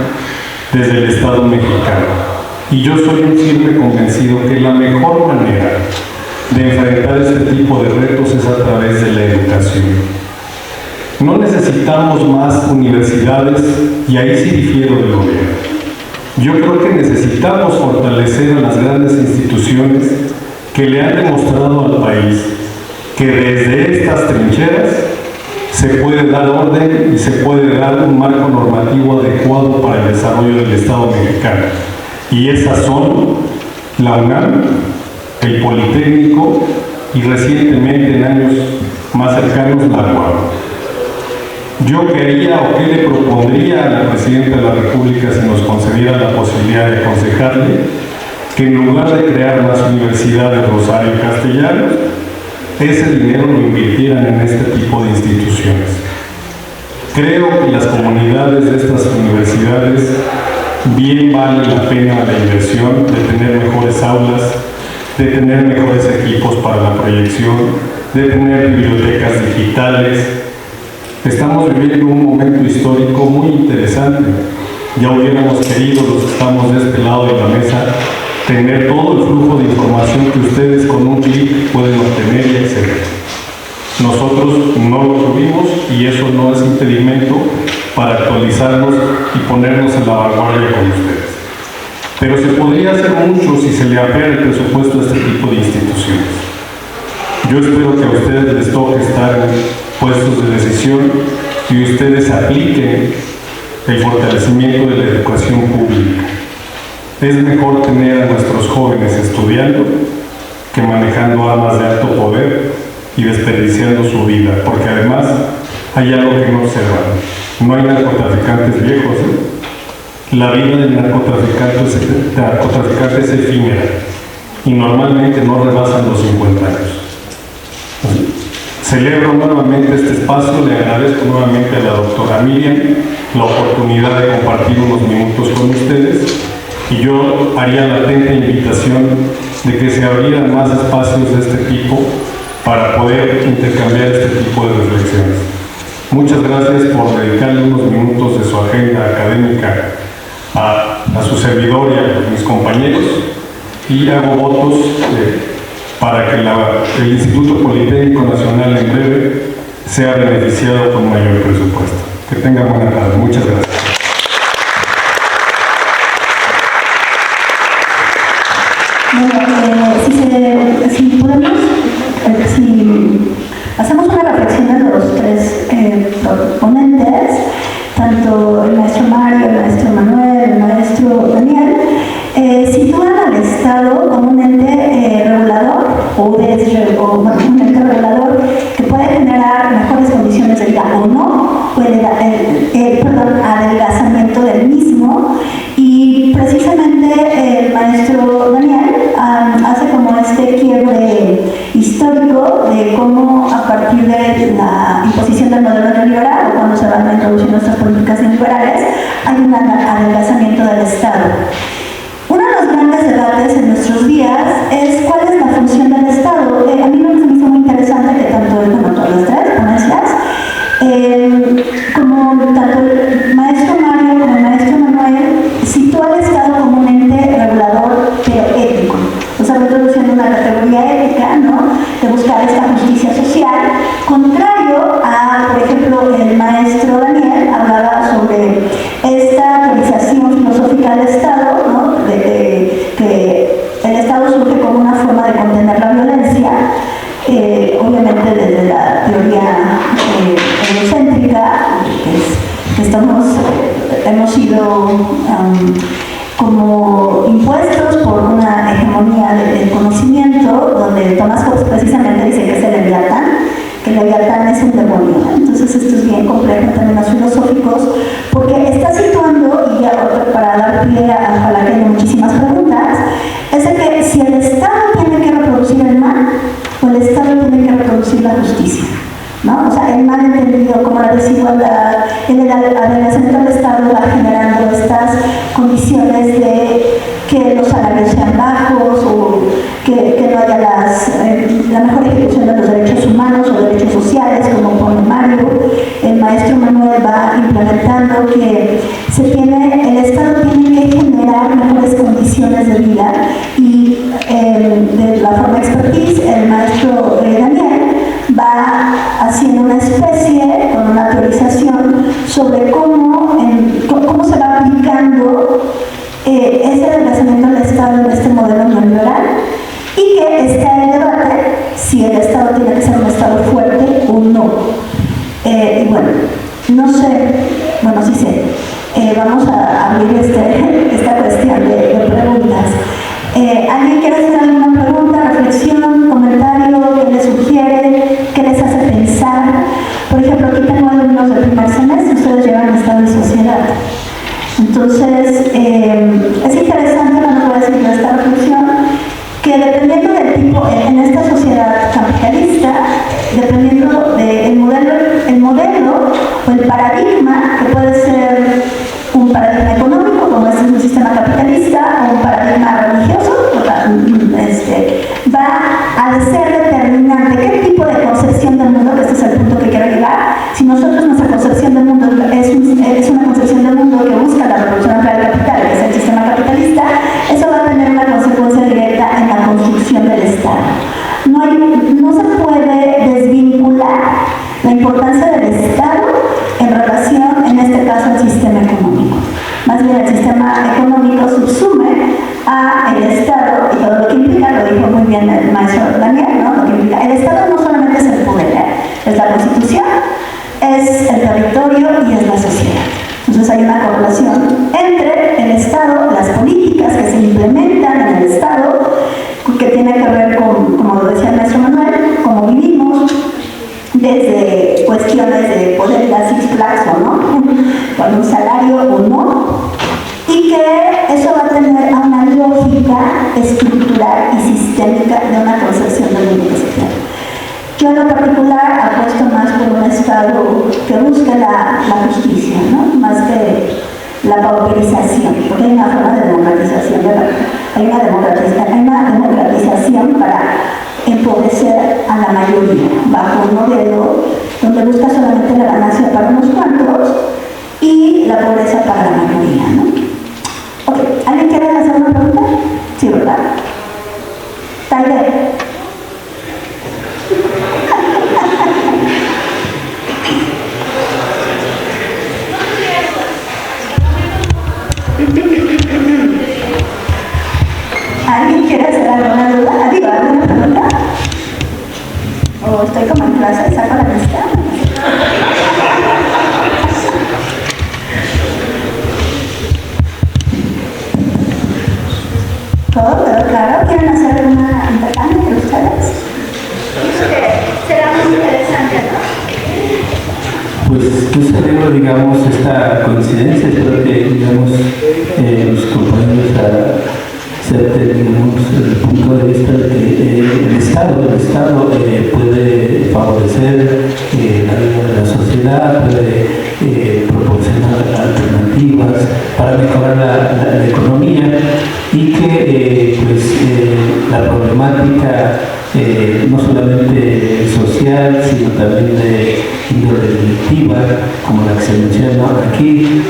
desde el Estado mexicano. Y yo soy un firme convencido que la mejor manera de enfrentar este tipo de retos es a través de la educación. No necesitamos más universidades, y ahí sí difiero del gobierno. Yo creo que necesitamos fortalecer a las grandes instituciones que le han demostrado al país que desde estas trincheras se puede dar orden y se puede dar un marco normativo adecuado para el desarrollo del Estado mexicano. Y esas son la UNAM, el Politécnico y recientemente, en años más cercanos, la UAM. Yo quería o qué le propondría a la Presidenta de la República, si nos concediera la posibilidad de aconsejarle, que en lugar de crear más universidades Rosario y Castellanos, ese dinero lo invirtieran en este tipo de instituciones. Creo que las comunidades de estas universidades bien vale la pena la inversión de tener mejores aulas, de tener mejores equipos para la proyección, de tener bibliotecas digitales. Estamos viviendo un momento histórico muy interesante. Ya hubiéramos querido, los que estamos de este lado de la mesa, tener todo el flujo de información que ustedes con un clic pueden obtener y acceder. Nosotros no lo tuvimos y eso no es impedimento para actualizarnos y ponernos en la vanguardia con ustedes. Pero se podría hacer mucho si se le amplía el presupuesto a este tipo de instituciones. Yo espero que a ustedes les toque estar en puestos de decisión y ustedes apliquen el fortalecimiento de la educación pública. Es mejor tener a nuestros jóvenes estudiando que manejando armas de alto poder y desperdiciando su vida, porque además hay algo que no observan. No hay narcotraficantes viejos. La vida del narcotraficante es efímera y normalmente no rebasan los 50 años. Celebro nuevamente este espacio, le agradezco nuevamente a la doctora Miriam la oportunidad de compartir unos minutos con ustedes y yo haría la atenta invitación de que se abrieran más espacios de este tipo para poder intercambiar este tipo de reflexiones. Muchas gracias por dedicarle unos minutos de su agenda académica a su servidor y a mis compañeros y hago votos para que el Instituto Politécnico Nacional en breve sea beneficiado con mayor presupuesto. Que tengan buena tarde. Muchas gracias. Si podemos, si hacemos una reflexión de los tres ponentes, tanto el maestro Mario, el maestro Manuel, el maestro Daniel, sitúan al Estado como un ente regulador o un ente regulador que puede generar mejores condiciones de vida o no, puede adelgazar partir de la imposición del modelo neoliberal o cuando se van a introducir nuestras políticas neoliberales, hay un adelgazamiento del Estado. Uno de los grandes debates en nuestros días es cuál es la función del Estado. A mí me hizo muy interesante que tanto, bueno, todas las tres ponencias, como tanto el maestro Mario como el maestro Manuel, sitúa al Estado como un ente regulador pero ético. O sea, introduciendo una categoría ética, ¿no?, de buscar esta justicia social, contrario a, por ejemplo, el maestro Daniel hablaba sobre esta actualización filosófica del Estado, ¿no?, de que el Estado surge como una forma de contener la violencia, obviamente desde la teoría eurocéntrica, que hemos sido como impuestos por una hegemonía del conocimiento, donde Tomás Hobbes precisamente dice que es el Leviatán, que el Leviatán es un demonio. Entonces esto es bien complejo en términos filosóficos, porque está situando, y ya para dar pie a la que hay muchísimas preguntas, es de que si el Estado tiene que reproducir el mal, o el Estado tiene que reproducir la justicia, ¿no? O sea, el mal entendido como la desigualdad, el adelgazamiento del Estado va generando estas condiciones de que los salarios sean bajos o que no haya la mejor ejecución de los derechos humanos o derechos sociales, como pone Mario. El maestro Manuel va implementando que el Estado tiene que generar mejores condiciones de vida y de la forma expertise, el maestro Daniel va haciendo una especie, con una teorización sobre cómo se va aplicando ese adelgazamiento del Estado en este modelo neoliberal, y que está el debate si el Estado tiene que ser un Estado fuerte o no. Y bueno, no sé, bueno, sí sé, vamos a abrir esta cuestión de preguntas. ¿Alguien quiere hacer alguna pregunta, reflexión, comentario? ¿Qué les sugiere? ¿Qué les hace pensar? Por ejemplo, aquí tengo alumnos del primer semestre, ustedes llevan Estado y Sociedad. Entonces, es interesante, no puedo decir esta reflexión, que dependiendo del tipo, en esta sociedad capitalista, dependiendo del modelo o el paradigma, que puede ser un paradigma económico, como es un sistema capitalista, o un paradigma religioso, va a ser determinante qué tipo de concepción del mundo, que este es el punto que quiero llegar. Si nosotros nuestra concepción del mundo es una concepción del mundo que busca la revolución del capital, que es el sistema capitalista, eso va a tener una consecuencia directa en la construcción del Estado. No se puede desvincular la importancia del Estado en relación, en este caso, al sistema económico. Más bien, el sistema económico subsume al Estado y todo lo que implica, lo dijo muy bien el maestro Daniel, ¿no? Lo que implica. El Estado no solamente es el poder, es la Constitución, es el territorio y es la sociedad. Entonces hay una correlación entre el Estado, las políticas que se implementan en el Estado, que tiene que ver con, como lo decía el maestro Manuel, cómo vivimos, desde cuestiones de poder ir a Six Flags o no, con un salario o no, y que eso va a tener a una lógica estructural y sistémica de una concepción del mundo social. Yo en lo particular apuesto más por un Estado que busque la justicia, ¿no?, más que la pauperización, porque hay una forma de democratización, hay una democratización para empobrecer a la mayoría, bajo un modelo donde busca solamente la ganancia para unos cuantos y la pobreza para la mayoría, ¿no? Ok, ¿alguien quiere hacer una pregunta? Sí, ¿verdad? Tyler. ¿Alguien quiere hacer alguna duda? Digo, ¿alguna pregunta? ¿O estoy como en clase y saco la lista? ¿Todo quedó claro? ¿Quieren hacer una intercambio entre ustedes? Será muy interesante, ¿no? Pues yo celebro, digamos, esta coincidencia, espero que, digamos, los compañeros acepten, digamos, el punto de vista de que el Estado puede favorecer mejorar la economía y que la problemática no solamente social, sino también de índole delictiva, como la que se menciona aquí,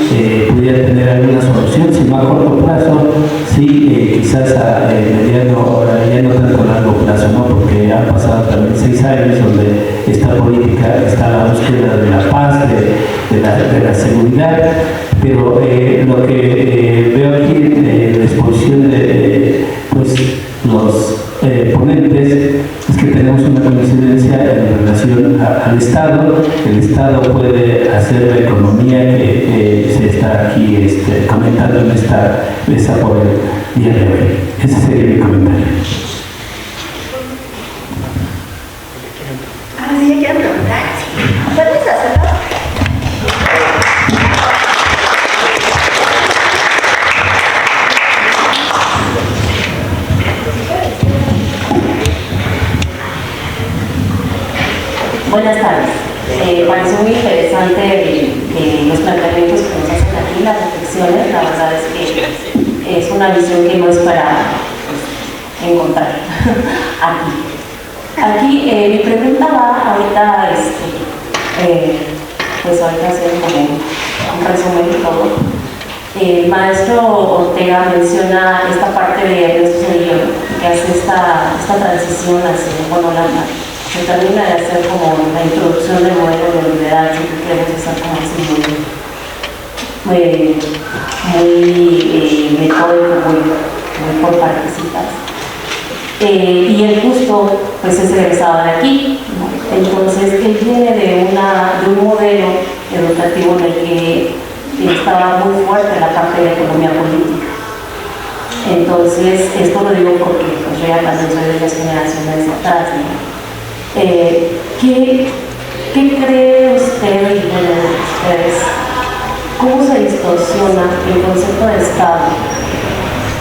pudiera tener alguna solución, si no a corto plazo, sí, quizás a mediano, ya no tanto a largo plazo, ¿no? Porque han pasado también 6 años donde esta política está la búsqueda de la paz, de la seguridad, pero lo que veo aquí en la exposición de los ponentes es que tenemos una coincidencia en relación al Estado. El Estado puede hacer la economía que se está aquí comentando en esta mesa por el día de hoy. Ese sería mi comentario. Sí, quiero preguntar. ¿Puedes hacerlo? Buenas tardes. Pareció muy interesante los planteamientos que nos hacen aquí, las reflexiones. La verdad es que es una visión que no esperaba encontrar aquí. Aquí mi pregunta va ahorita, pues ahorita hacer como un resumen de todo. El maestro Ortega menciona esta parte de Ernesto Zedillo, que hace esta transición hacia, bueno, se termina de hacer como la introducción del modelo neoliberal, que queremos estar como así muy metódico, muy por partecitas. Y él justo pues es egresado de aquí, ¿no? Entonces él viene de un modelo educativo en el que estaba muy fuerte la parte de la economía política. Entonces esto lo digo porque pues, yo ya también soy de las generaciones de atrás, ¿no? ¿Qué cree usted y ustedes? ¿Cómo se distorsiona el concepto de Estado?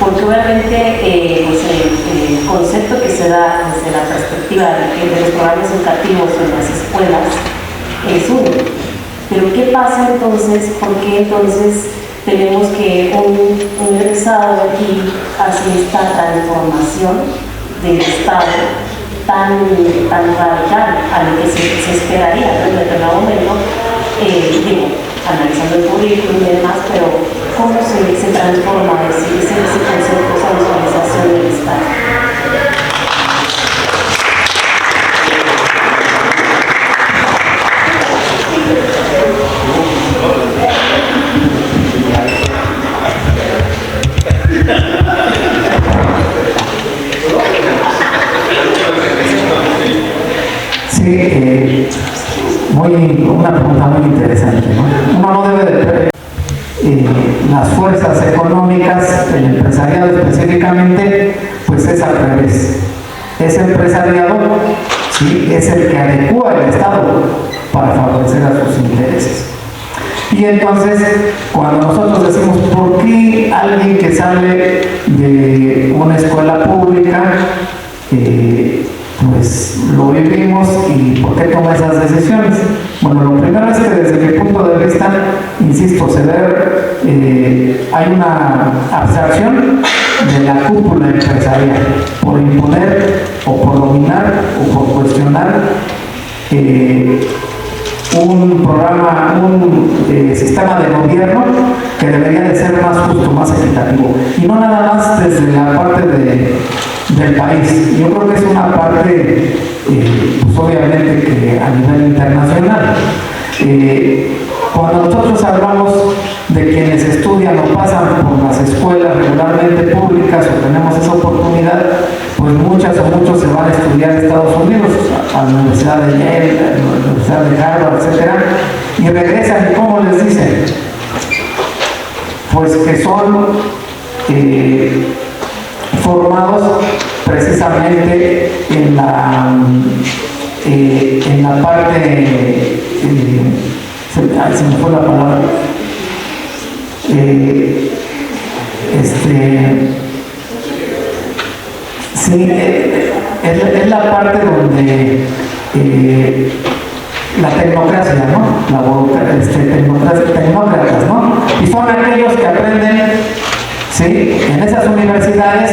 Porque obviamente el concepto que se da desde la perspectiva de los programas educativos en las escuelas es uno. Pero ¿qué pasa entonces? ¿Por qué entonces tenemos que un egresado aquí hace esta transformación del Estado tan radical a lo que se esperaría en determinado momento, analizando el currículum y demás, pero cómo se transforma ese concepto, esa visualización del Estado? Sí, una pregunta muy interesante, ¿no? Uno no debe de perder las fuerzas económicas, el empresariado específicamente, pues es al revés. Ese empresariado, ¿sí?, es el que adecúa el Estado para favorecer a sus intereses. Y entonces, cuando nosotros decimos, ¿por qué alguien que sale de una escuela pública pues lo vivimos y por qué toma esas decisiones? Bueno, lo primero es que desde mi punto de vista, insisto, hay una abstracción de la cúpula empresarial por imponer o por dominar o por cuestionar un programa, un sistema de gobierno que debería de ser más justo, más equitativo, y no nada más desde la parte del país. Yo creo que es una parte, pues obviamente que a nivel internacional. Cuando nosotros hablamos de quienes estudian o pasan por las escuelas regularmente públicas o tenemos esa oportunidad, pues muchas o muchos se van a estudiar a Estados Unidos, a la Universidad de Yale, a la Universidad de Harvard, etc. Y regresan, y ¿cómo les dicen? Pues que son formados precisamente en la parte, se me fue la palabra, sí, es la parte donde la tecnocracia, ¿no? Tecnócratas, ¿no? Y son aquellos que aprenden, ¿sí?, en esas universidades,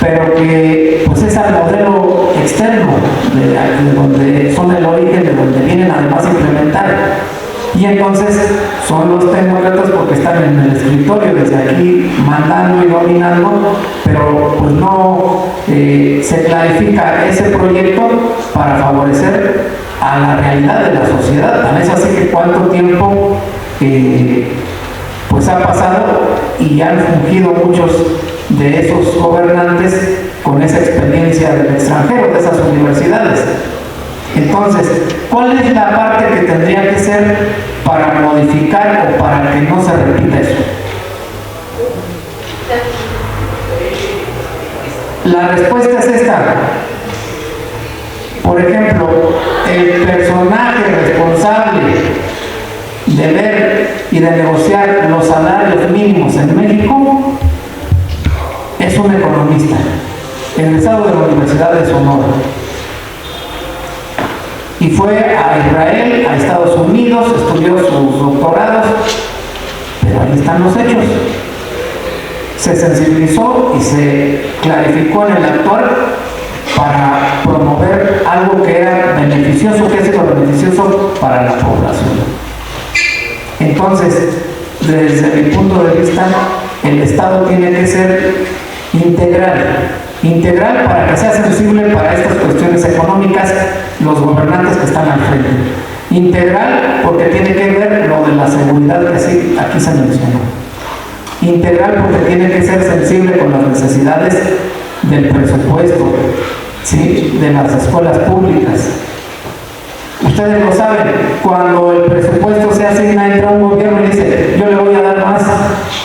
pero que pues es al modelo externo, de donde son el origen, de donde vienen además a implementar. Y entonces son los tecnócratas porque están en el escritorio desde aquí mandando y dominando, pero pues no se clarifica ese proyecto para favorecer a la realidad de la sociedad. Tan es así que cuánto tiempo pues ha pasado y han fungido muchos de esos gobernantes con esa experiencia del extranjero, de esas universidades. Entonces, ¿cuál es la parte que tendría que ser para modificar o para que no se repita eso? La respuesta es esta. Por ejemplo, el personaje responsable de ver y de negociar los salarios mínimos en México es un economista, egresado de la Universidad de Sonora. Y fue a Israel, a Estados Unidos, estudió sus doctorados, pero ahí están los hechos. Se sensibilizó y se clarificó en el actuar para promover algo que era beneficioso, que ha sido beneficioso para la población. Entonces, desde mi punto de vista, el Estado tiene que ser integral para que sea sensible para estas cuestiones económicas los gobernantes que están al frente. Integral porque tiene que ver lo de la seguridad que sí, aquí se mencionó. Integral porque tiene que ser sensible con las necesidades del presupuesto, ¿sí?, de las escuelas públicas. Ustedes lo saben, cuando el presupuesto se asigna, entra un gobierno y dice, yo le voy a dar más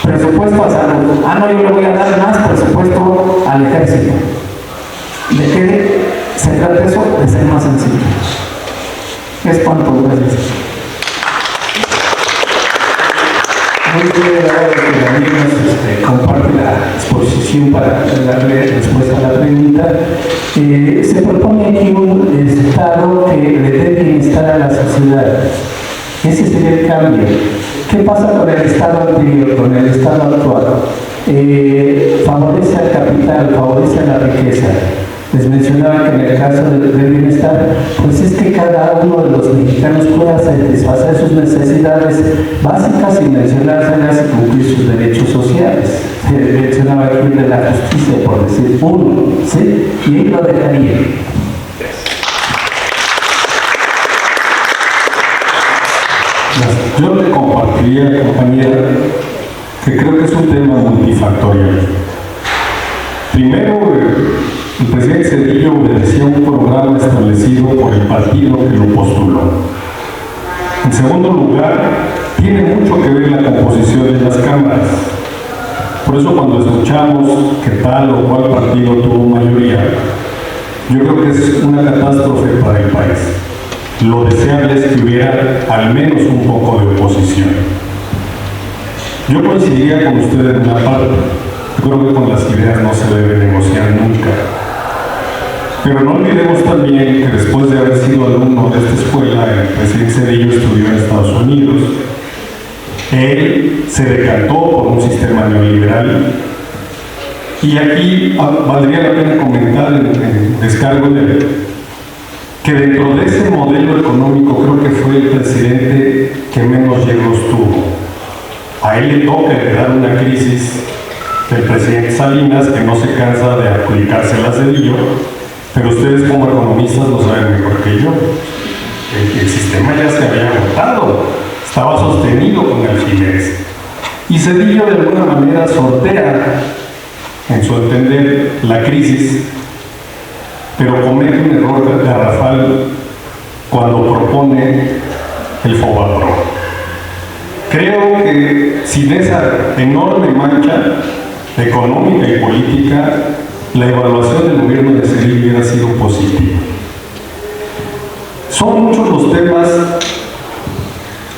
presupuesto a salud, no, yo le voy a dar más presupuesto al ejército. ¿De qué se trata eso? De ser más sensible. Es cuanto, gracias. Muy bien, ahora que Daniel nos comparte la exposición para darle respuesta a la pregunta, se propone aquí un Estado que le dé bienestar a la sociedad. Ese sería el cambio. ¿Qué pasa con el Estado anterior, con el Estado actual? Favorece al capital, favorece a la riqueza. Les mencionaba que en el caso del bienestar, pues es que cada uno de los mexicanos pueda satisfacer sus necesidades básicas sin mencionárselas y cumplir sus derechos sociales. Mencionaba aquí de la justicia, por decir uno, ¿sí? Y ahí lo dejaría. Yo le compartiría, compañera, que creo que es un tema multifactorial. Primero, el presidente Zedillo obedecía un programa establecido por el partido que lo postuló. En segundo lugar, tiene mucho que ver la composición de las cámaras. Por eso cuando escuchamos que tal o cual partido tuvo mayoría, yo creo que es una catástrofe para el país. Lo deseable es que hubiera al menos un poco de oposición. Yo coincidiría con usted en una parte. Yo creo que con las ideas no se debe negociar nunca. Pero no olvidemos también que después de haber sido alumno de esta escuela, el presidente Zedillo estudió en Estados Unidos. Él se decantó por un sistema neoliberal. Y aquí valdría la pena comentar en descargo de él, que dentro de ese modelo económico creo que fue el presidente que menos llegos tuvo. A él le toca heredar una crisis del presidente Salinas, que no se cansa de adjudicarse a Zedillo, pero ustedes como economistas lo saben mejor que yo. El sistema ya se había agotado, estaba sostenido con alfileres. Y Zedillo de alguna manera sortea, en su entender, la crisis, pero comete un error garrafal cuando propone el Fobaproa. Creo que sin esa enorme mancha económica y política, la evaluación del gobierno de Zedillo hubiera sido positiva. Son muchos los temas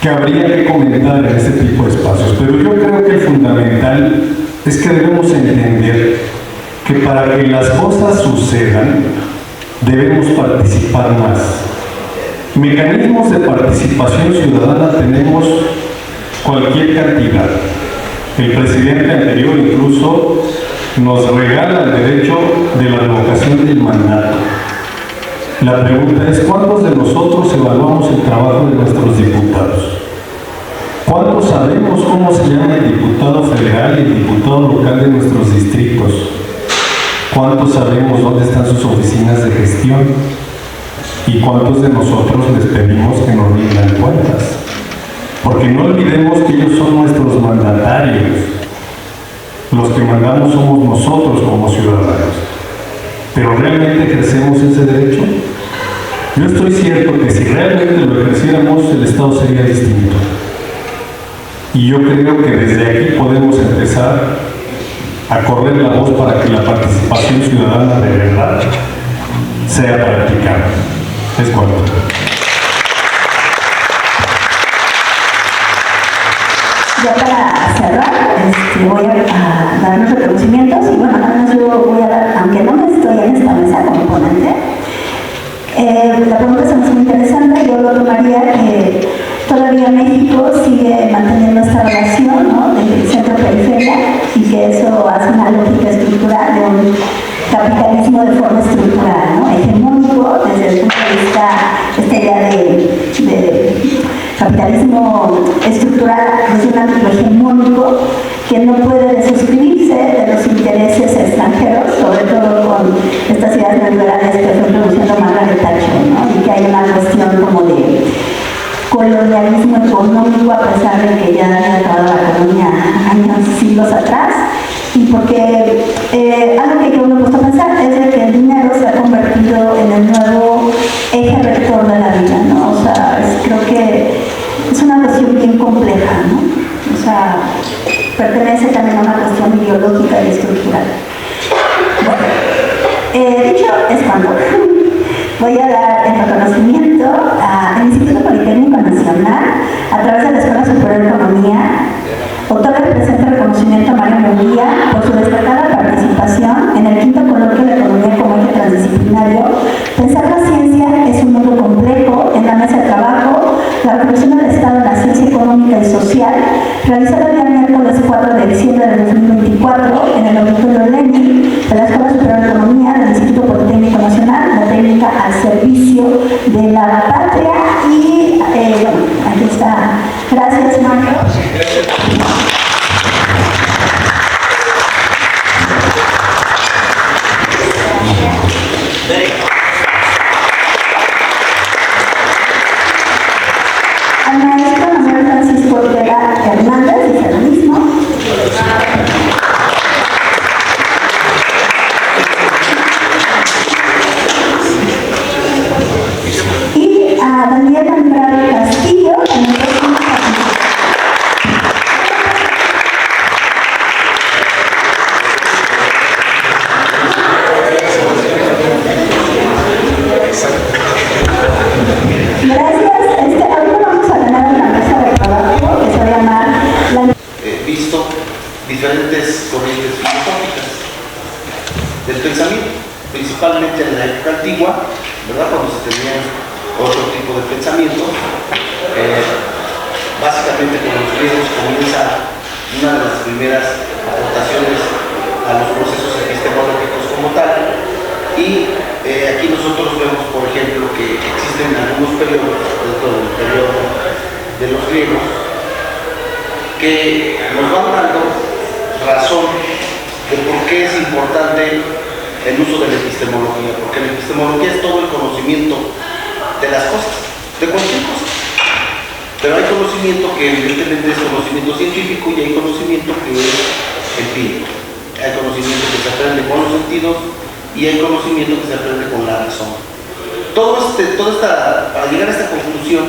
que habría que comentar en este tipo de espacios, pero yo creo que el fundamental es que debemos entender que para que las cosas sucedan, debemos participar más. Mecanismos de participación ciudadana tenemos cualquier cantidad. El presidente anterior incluso nos regala el derecho de la revocación del mandato. La pregunta es, ¿cuántos de nosotros evaluamos el trabajo de nuestros diputados? ¿Cuántos sabemos cómo se llama el diputado federal y el diputado local de nuestros distritos? ¿Cuántos sabemos dónde están sus oficinas de gestión? ¿Y cuántos de nosotros les pedimos que nos rindan cuentas? Porque no olvidemos que ellos son nuestros mandatarios. Los que mandamos somos nosotros como ciudadanos. ¿Pero realmente ejercemos ese derecho? Yo estoy cierto que si realmente lo ejerciéramos, el Estado sería distinto. Y yo creo que desde aquí podemos empezar a correr la voz para que la participación ciudadana de verdad sea practicada. Es cuanto. Ya para cerrar, voy a dar unos reconocimientos y bueno, nada más yo voy a dar, aunque no me estoy en esta mesa como ponente, la pregunta se me hace muy interesante. Yo lo tomaría que todavía México sigue manteniendo esta relación, ¿no?, del centro-periferia, y que eso hace una lógica estructural de un capitalismo de forma estructural, ¿no?, hegemónico desde el punto de vista, esta idea de capitalismo estructural desde un ámbito hegemónico que no puede desuscribirse de los intereses extranjeros, sobre todo con estas ideas neoliberales que fue produciendo Margaret Thatcher, ¿no?, y que hay una cuestión como de colonialismo económico a pesar de que ya había acabado la colonia años, siglos atrás, y porque algo que yo me he puesto a pensar es de que el dinero se ha convertido en el nuevo eje rector de la vida, ¿no? O sea, creo que es una cuestión bien compleja, ¿no? O sea, pertenece también a una cuestión ideológica y estructural. Bueno, dicho es cuando voy a dar el reconocimiento al Instituto Politécnico Nacional a través de la Escuela Superior de Economía. Otorga el presente reconocimiento a Mario Munguía por su destacada participación en el quinto coloquio de Economía como eje transdisciplinario. Pensar la ciencia es un mundo complejo en la mesa de trabajo, la reflexión del Estado en la ciencia económica y social, realizada el día miércoles 4 de diciembre de 2024 en el Auditorio Lenin de la Escuela Superior de Economía del Instituto Politécnico Nacional, la técnica al servicio de la patria. Y bueno, aquí está. Gracias, Mario. Al maestro Manuel Francisco Ortega Hernández, dice lo mismo. Y a Daniel Andrade Castillo, en el próximo capítulo. Gracias. Ahorita vamos a ganar una mesa de trabajo que se va a llamar visto diferentes corrientes filosóficas del pensamiento, principalmente en la época antigua, ¿verdad?, cuando se tenía otro tipo de pensamiento. Básicamente con los griegos comienza una de las primeras aportaciones a los procesos epistemológicos como tal, y aquí nosotros vemos, por ejemplo, que existen algunos periodos dentro del periodo de los griegos que nos van dando razón de por qué es importante el uso de la epistemología, porque la epistemología es todo el conocimiento de las cosas, de cualquier cosa. Pero hay conocimiento que evidentemente es conocimiento científico y hay conocimiento que es empírico. Hay conocimiento que se aprende con los sentidos y hay conocimiento que se aprende con la razón. Para llegar a esta conclusión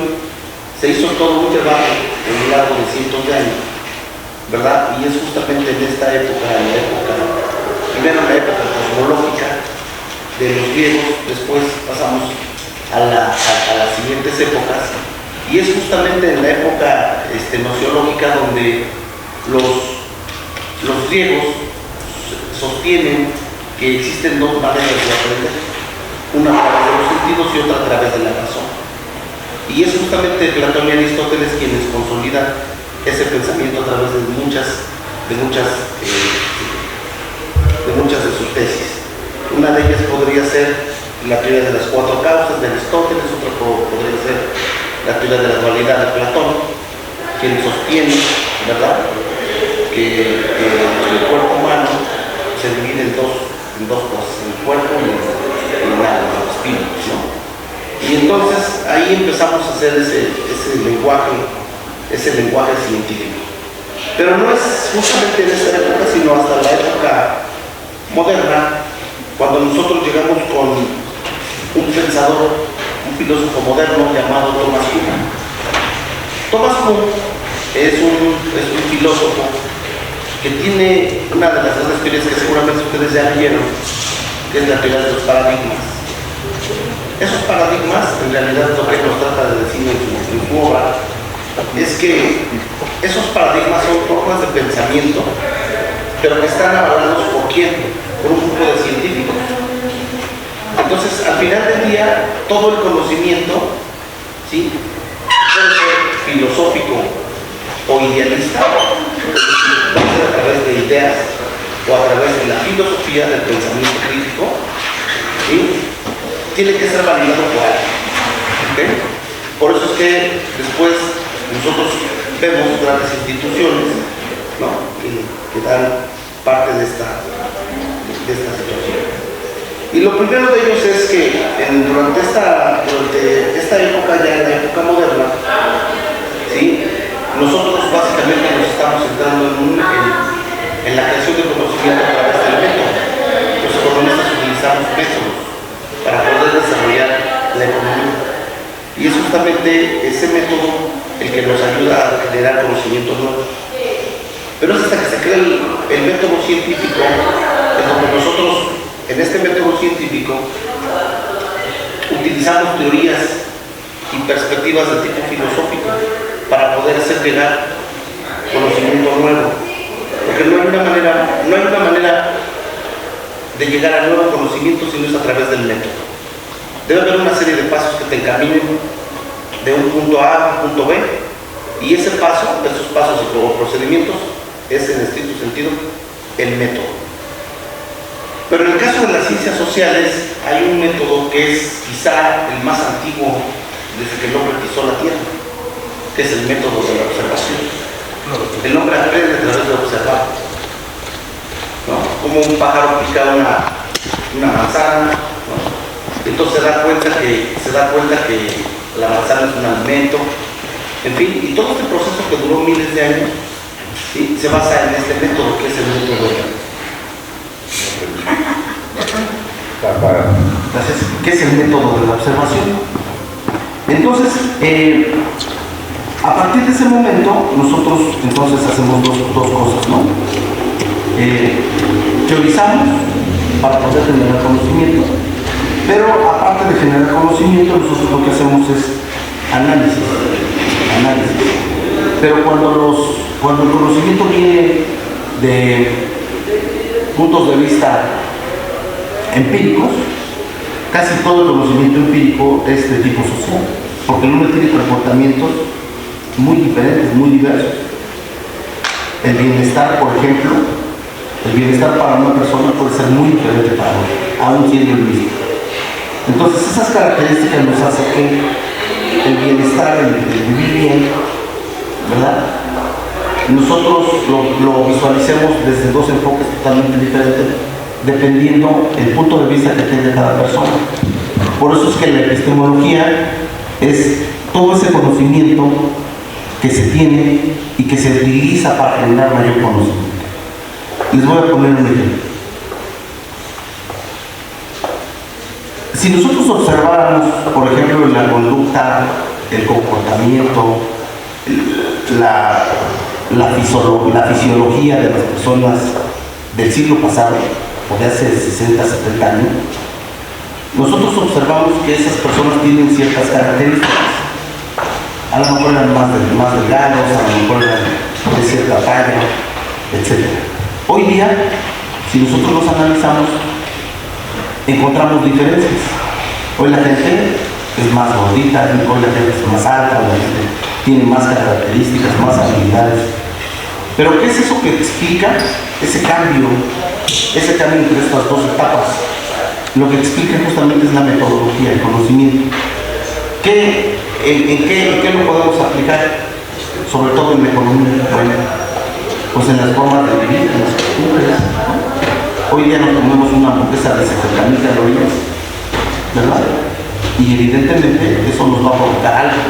se hizo todo un debate en un largo de cientos de años, ¿verdad? Y es justamente en esta época, primero en la época cosmológica de los griegos, después pasamos a las siguientes épocas, y es justamente en la época gnoseológica donde los griegos sostienen que existen dos maneras de aprender, una a través de los sentidos y otra a través de la razón. Y es justamente Platón y Aristóteles quienes consolidan ese pensamiento a través de muchas de sus tesis. Una de ellas podría ser la teoría de las cuatro causas de Aristóteles, otra podría ser la teoría de la dualidad de Platón, quien sostiene, ¿verdad?, que el cuerpo humano se divide en dos cosas, el cuerpo y el alma, el espíritu, ¿no? Y entonces ahí empezamos a hacer ese lenguaje científico. Pero no es justamente en esa época, sino hasta la época moderna, cuando nosotros llegamos con un pensador, un filósofo moderno llamado Thomas Kuhn. Thomas Kuhn es un filósofo que tiene una de las grandes teorías que seguramente ustedes ya vieron, que es la teoría de los paradigmas. Esos paradigmas, en realidad, lo que nos trata de decir en su obra es que esos paradigmas son formas de pensamiento, pero que están avalados ¿por quién? Por un grupo de científicos. Entonces, al final del día, todo el conocimiento, ¿sí?, puede ser filosófico o idealista, puede ser a través de ideas o a través de la filosofía del pensamiento crítico, ¿sí?, tiene que ser validado por alguien. ¿Okay? Por eso es que después nosotros vemos grandes instituciones, ¿no?, que dan parte de esta situación. Y lo primero de ellos es que durante esta época, ya en la época moderna, ¿sí?, nosotros básicamente nos estamos centrando en la creación de conocimiento a través del método. Los economistas utilizamos métodos para poder desarrollar la economía. Y es justamente ese método el que nos ayuda a generar conocimientos nuevos. Pero es hasta que se crea el método científico, en donde nosotros, en este método científico, utilizamos teorías y perspectivas de tipo filosófico para poder hacer llegar conocimiento nuevo. Porque no hay una manera de llegar al nuevo conocimiento si no es a través del método. Debe haber una serie de pasos que te encaminen de un punto A a un punto B, y esos pasos o procedimientos es en estricto sentido el método. Pero en el caso de las ciencias sociales hay un método que es quizá el más antiguo desde que el hombre pisó la tierra, que es el método de la observación. El hombre aprende a través de observar, ¿no? Como un pájaro pica una manzana, ¿no? Entonces se da cuenta que la manzana es un alimento, en fin, y todo este proceso que duró miles de años, ¿sí?, se basa en este método, que es el método que es el método de la observación. Entonces, a partir de ese momento, nosotros entonces hacemos dos cosas, ¿no? Teorizamos para poder generar conocimiento, pero aparte de generar conocimiento, nosotros lo que hacemos es análisis. Pero cuando el conocimiento viene de puntos de vista empíricos, casi todo el conocimiento empírico es de tipo social, porque el hombre tiene comportamientos muy diferentes, muy diversos. El bienestar, por ejemplo, el bienestar para una persona puede ser muy diferente para otra, aún siendo el mismo. Entonces esas características nos hacen que el bienestar, el vivir bien, ¿verdad?, nosotros lo visualicemos desde dos enfoques totalmente diferentes, dependiendo el punto de vista que tenga cada persona. Por eso es que la epistemología es todo ese conocimiento que se tiene y que se utiliza para generar mayor conocimiento. Les voy a poner un ejemplo. Si nosotros observáramos, por ejemplo, la conducta, el comportamiento, la fisiología de las personas del siglo pasado, o de hace 60, 70 años, nosotros observamos que esas personas tienen ciertas características. A lo mejor eran más delgados, a lo mejor eran de cierta talla, etc. Hoy día, si nosotros los analizamos, encontramos diferencias. Hoy la gente es más gordita, hoy la gente es más alta, la gente tiene más características, más habilidades. Pero ¿qué es eso que explica ese cambio entre estas dos etapas? Lo que explica justamente es la metodología, el conocimiento. ¿En qué lo podemos aplicar? Sobre todo en la economía. Bueno, pues en las formas de vivir, en las costumbres. Hoy día nos comemos una hamburguesa de 70,000 calorías, ¿verdad? Y evidentemente eso nos va a provocar algo.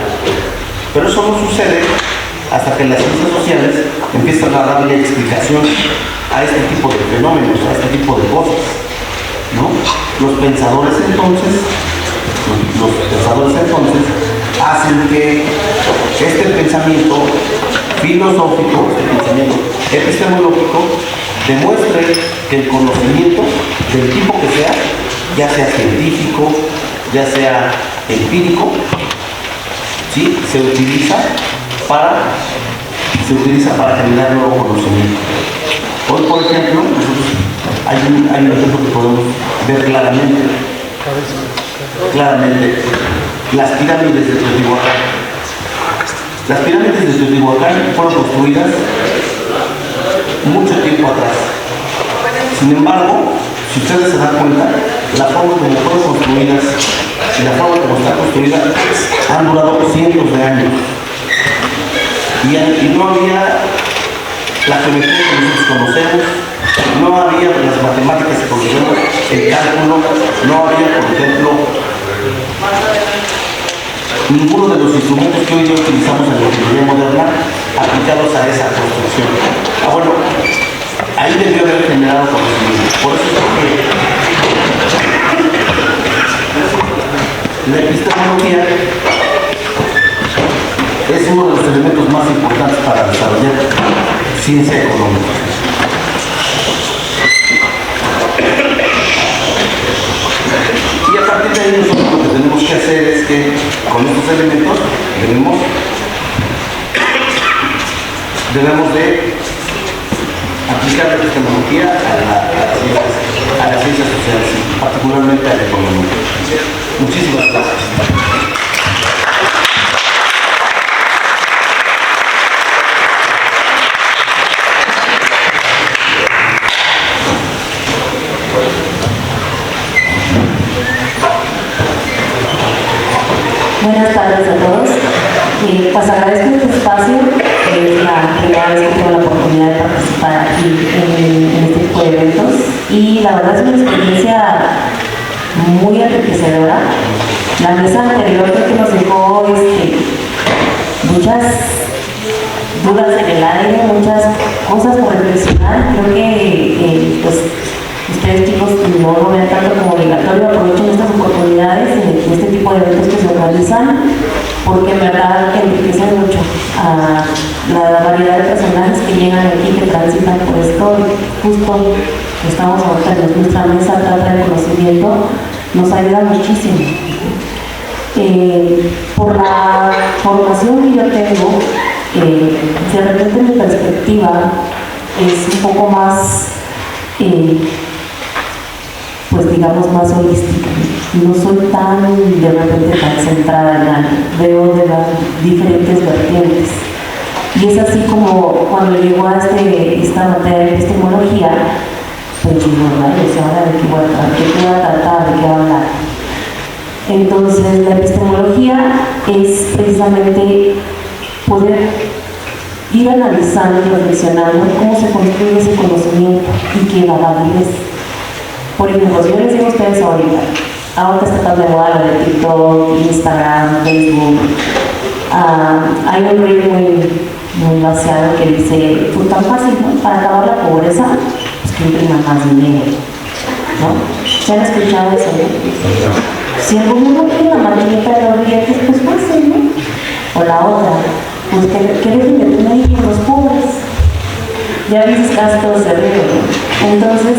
Pero eso no sucede hasta que las ciencias sociales empiezan a darle explicación a este tipo de fenómenos, a este tipo de cosas, ¿no? Los pensadores entonces hacen que este pensamiento filosófico, este pensamiento epistemológico, demuestre que el conocimiento del tipo que sea, ya sea científico, ya sea empírico, ¿sí? se utiliza para generar nuevo conocimiento. Hoy, por ejemplo, hay un ejemplo que podemos ver claramente. Las pirámides de Teotihuacán. Las pirámides de Teotihuacán fueron construidas mucho tiempo atrás. Sin embargo, si ustedes se dan cuenta, la forma como fueron construidas y la forma como están construidas han durado cientos de años. Y no había la geometría que nosotros conocemos, no había las matemáticas que conocemos, el cálculo, no había, por ejemplo, ninguno de los instrumentos que hoy día utilizamos en la ingeniería moderna aplicados a esa construcción. Bueno, ahí debió haber generado conocimiento. Por eso es que la epistemología es uno de los elementos más importantes para desarrollar ciencia económica. Y a partir de ahí nosotros lo que tenemos que hacer es que con estos elementos debemos de aplicar la epistemología a las ciencias sociales, particularmente a la economía. Muchísimas gracias. Buenas tardes a todos. Pues agradezco este espacio. Es la primera vez que tengo la oportunidad de participar aquí en este tipo de eventos y la verdad es una experiencia muy enriquecedora. La mesa anterior creo que nos dejó muchas dudas en el aire, muchas cosas por reflexionar. Creo que pues ustedes chicos no lo vean tanto como obligatorio, aprovechen estas oportunidades en este tipo de eventos que se organizan, porque en verdad enriquecen mucho a la variedad de personajes que llegan aquí, que transitan por esto. Justo estamos ahorita en nuestra mesa, trata de conocimiento, nos ayuda muchísimo. Por la formación que yo tengo, de repente mi perspectiva es un poco más pues digamos más holística. No soy de repente tan centrada en algo, veo de las diferentes vertientes. Y es así como cuando llegó a esta materia de epistemología, pues digo, ahora de qué voy a tratar, de qué voy a hablar. Entonces la epistemología es precisamente poder ir analizando y reflexionando cómo se construye ese conocimiento y qué la validez. Por ejemplo, si yo les digo a ustedes ahorita está tan de moda lo de TikTok, Instagram, Facebook, hay un reel muy vaciado que dice, pues tan fácil, ¿no? Para acabar la pobreza, pues que impriman más dinero, ¿no? ¿Se han escuchado eso? ¿No? Si el gobierno tiene la maquinita de los billetes, pues fácil, ¿no? O la otra, pues que dejen de tener hijos los pobres. Ya dices casi todo se ríe, ¿no? Entonces,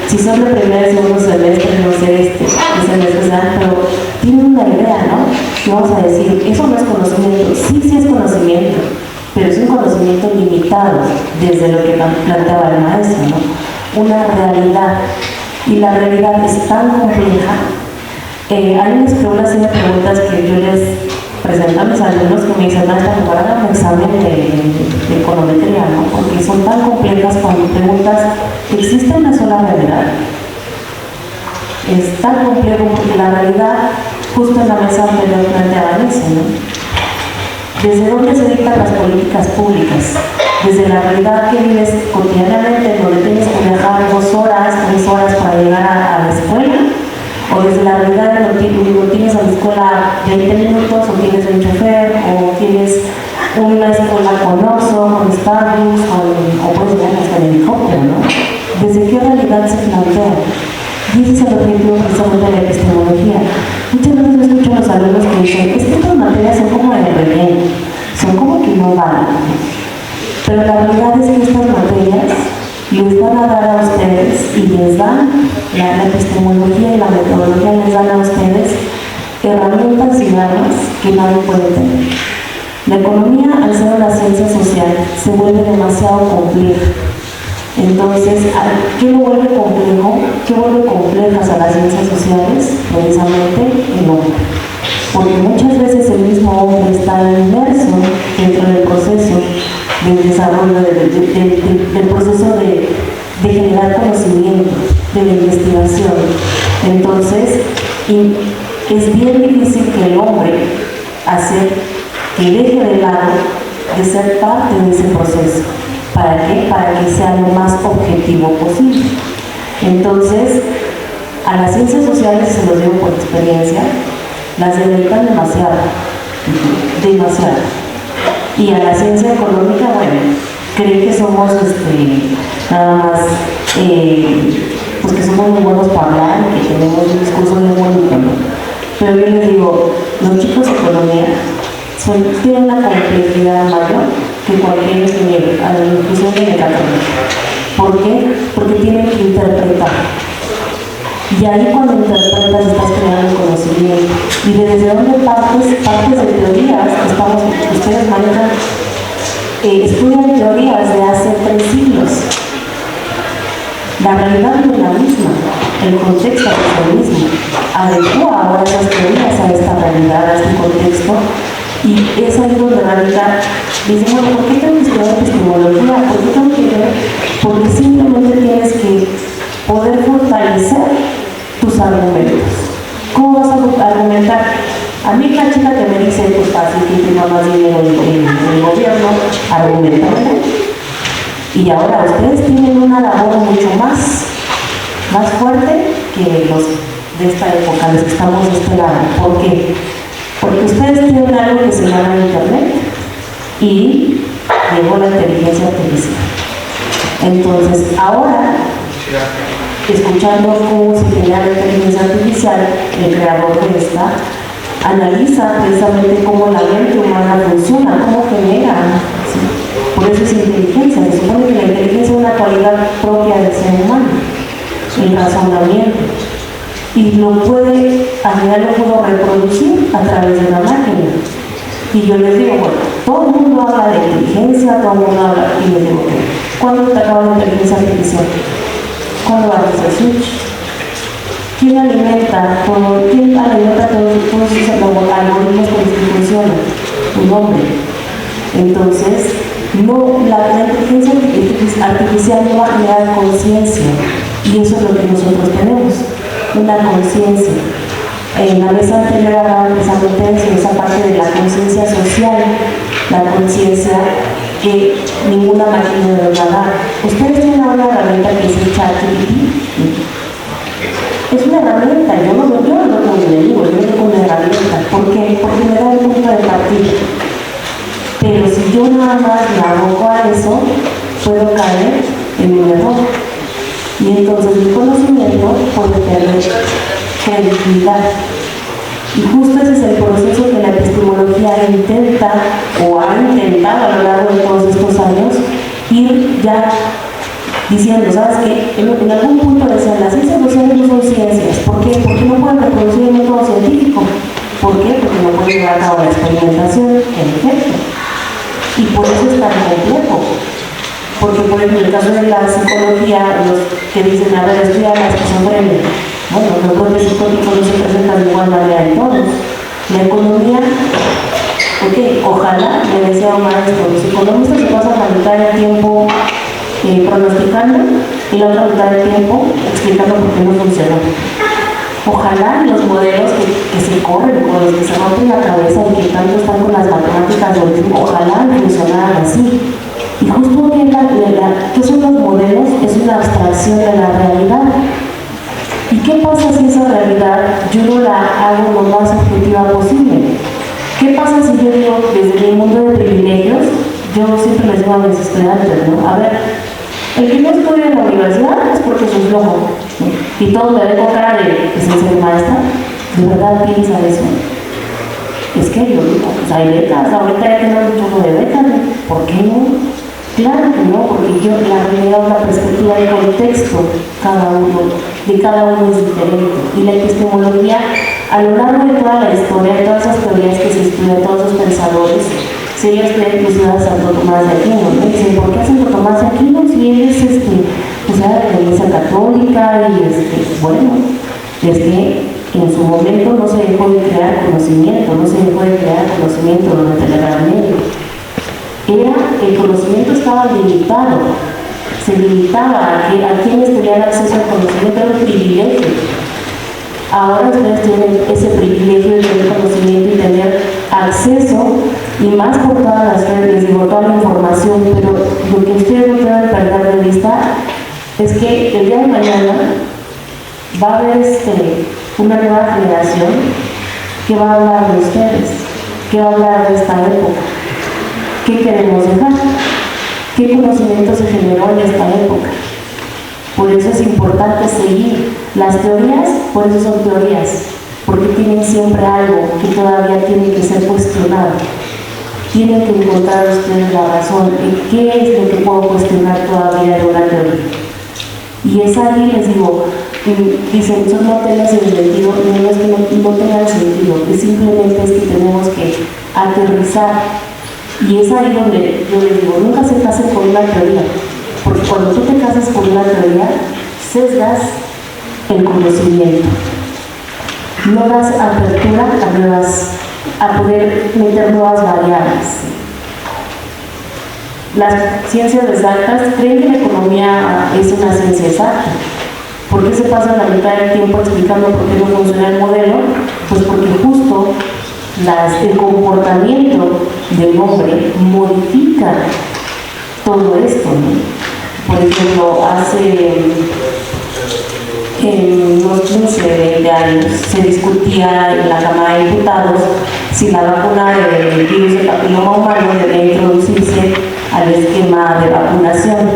si son de primer y segundo semestre, no sé pero tienen una idea, ¿no? Y vamos a decir, eso no es conocimiento. Sí es conocimiento, pero es un conocimiento limitado desde lo que planteaba el maestro, ¿no? Una realidad. Y la realidad es tan compleja Hay unas preguntas que yo les presento a mis alumnos que me dicen, maestra, me van a dar un examen de econometría, ¿no? Porque son tan complejas cuando preguntas, ¿existe una sola realidad? Es tan complejo porque la realidad, justo en la mesa anterior planteaban eso, ¿no? ¿Desde dónde se dictan las políticas públicas? Desde la realidad que vives cotidianamente, donde tienes que viajar 2 horas, 3 horas para llegar a la escuela, o desde la realidad de donde tienes a la escuela 20 minutos, o tienes un chofer, o tienes una escuela con Oxxo, con Starbucks, o puedes llegar hasta el helicóptero, ¿no? ¿Desde qué realidad se plantea? Y ese es el objetivo precisamente de la epistemología. Muchas veces yo escucho a los alumnos que dicen, es que estas materias son como de relleno, son como que no valen. Pero la realidad es que estas materias les van a dar a ustedes y les dan, la epistemología y la metodología les dan a ustedes herramientas y armas que nadie puede tener. La economía, al ser una ciencia social, se vuelve demasiado compleja. Entonces, ¿qué lo vuelve complejo? ¿Qué vuelve complejas a las ciencias sociales? Precisamente el hombre. Porque muchas veces el mismo hombre está inmerso dentro del proceso del desarrollo, del proceso de generar conocimiento, de la investigación. Entonces, es bien difícil que el hombre que deje de lado de ser parte de ese proceso. ¿Para qué? Para que sea lo más objetivo posible. Entonces, a las ciencias sociales, se los digo por experiencia, las dedican demasiado. Y a la ciencia económica, bueno, creen que somos nada más, pues que somos muy buenos para hablar, que tenemos un discurso muy bonito, ¿no? Pero yo les digo, los chicos de economía tienen una complejidad mayor que cualquier ingeniero, incluso de mecatrónica. ¿Por qué? Porque tienen que interpretar. Y ahí cuando interpretas estás creando conocimiento. Y desde dónde partes de teorías que ustedes manejan, estudian teorías de hace 3 siglos. La realidad no es la misma, el contexto es el mismo. Adecua ahora esas teorías a esta realidad, a este contexto. Y es ahí donde radica, dicen, bueno, ¿por qué tengo que estudiar epistemología? ¿Por qué tengo que ver? Porque simplemente tienes que poder fortalecer tus argumentos. ¿Cómo vas a argumentar? A mí la chica que me dice, pues fácil, que tenga más dinero en el gobierno, argumenta. Y ahora ustedes tienen una labor mucho más fuerte que los de esta época, los que estamos de este lado. ¿Por qué? Porque ustedes tienen algo que se llama Internet y llegó la inteligencia artificial. Entonces, ahora, escuchando cómo se genera la inteligencia artificial, el creador de esta analiza precisamente cómo la mente humana funciona, cómo genera. ¿Sí? Por eso es inteligencia. Se supone que la inteligencia es una cualidad propia del ser humano, el razonamiento. Y lo puede, al final lo puedo reproducir a través de la máquina. Y yo les digo, bueno, todo el mundo habla de inteligencia, todo el mundo habla, y les digo, ¿cuándo te acaba la inteligencia artificial? ¿Cuándo bajas el switch? ¿Quién alimenta todos esos algoritmos con los que funcionan? Un hombre. Entonces, la inteligencia artificial no va a generar conciencia, y eso es lo que nosotros tenemos. Una conciencia. En la mesa anterior hablaba precisamente de esa parte de la conciencia social, la conciencia que ninguna máquina nos va a dar. Ustedes tienen una herramienta que es el ChatGPT. Es una herramienta, yo no lo como enemigo, yo lo veo como una herramienta. ¿Por qué? Porque me da un punto de partida. Pero si yo nada más me aboco a eso, puedo caer en un error. Y entonces mi conocimiento puede perder credibilidad. Y justo ese es el proceso que la epistemología intenta, o ha intentado a lo largo de todos estos años, ir ya diciendo, ¿sabes qué? En algún punto decían, las ciencias sociales no son ciencias. ¿Por qué? Porque no pueden reproducir el método científico. ¿Por qué? Porque no pueden llevar a cabo la experimentación, en efecto. Y por eso es tan complejo. Porque, por ejemplo, en el caso de la psicología, los que dicen, a ver, estudia la esquizofrenia. Bueno, no los brotes psicóticos no se presentan de igual manera en todos. La economía, ojalá, me decía un maestro, los economistas se pasan la mitad del tiempo pronosticando y la otra mitad del tiempo explicando por qué no funcionó. Ojalá los modelos que se corren, con los que se rompen la cabeza y que tanto están con las matemáticas, ojalá funcionaran así. Y justo ¿qué son los modelos? Es una abstracción de la realidad. ¿Y qué pasa si esa realidad yo no la hago lo más objetiva posible? ¿Qué pasa si yo digo, desde mi mundo de privilegios, yo siempre les digo a mis estudiantes, ¿no? A ver, el que no estudia en la universidad es porque es un flojo, ¿no? Y todos me ven con cara de que sin ser maestra, ¿de verdad piensa eso? Es que yo digo, pues hay becas, ahorita ya tenemos un chorro de becas, ¿no? ¿Por qué no? Claro que no, porque la realidad, la perspectiva de contexto de cada uno es diferente. Y la epistemología, a lo largo de toda la historia, de todas esas teorías que se estudian, todos esos pensadores, si ellos creen que a Santo Tomás de Aquino, ¿no? Dicen, ¿por qué a Santo Tomás de Aquino? Si él es de la Iglesia Católica y bueno, es que en su momento no se dejó de crear conocimiento, durante la Edad Media. El conocimiento estaba limitado, se limitaba a quienes tenían acceso al conocimiento, era un privilegio. Ahora ustedes tienen ese privilegio de tener conocimiento y tener acceso, y más por todas las redes, les digo, toda la información, pero lo que ustedes no pueden perder de vista es que el día de mañana va a haber una nueva generación que va a hablar de ustedes, que va a hablar de esta época. ¿Qué queremos dejar? ¿Qué conocimiento se generó en esta época? Por eso es importante seguir las teorías, por eso son teorías, porque tienen siempre algo que todavía tiene que ser cuestionado. Tienen que encontrar ustedes la razón en qué es lo que puedo cuestionar todavía de una teoría. Y es ahí, les digo, dicen, eso no tenga sentido, no es que no tenga sentido, es simplemente es que tenemos que aterrizar. Y es ahí donde yo les digo, nunca se casen con una teoría, porque cuando tú te casas con una teoría, sesgas el conocimiento, no das apertura a poder meter nuevas variables. Las ciencias exactas creen que la economía es una ciencia exacta. ¿Por qué se pasa la mitad del tiempo explicando por qué no funciona el modelo? Pues porque justo el comportamiento del hombre modifica todo esto, ¿no? Por ejemplo, hace unos 15, 20 años se discutía en la Cámara de Diputados si la vacuna del virus del papiloma humano debe introducirse al esquema de vacunación.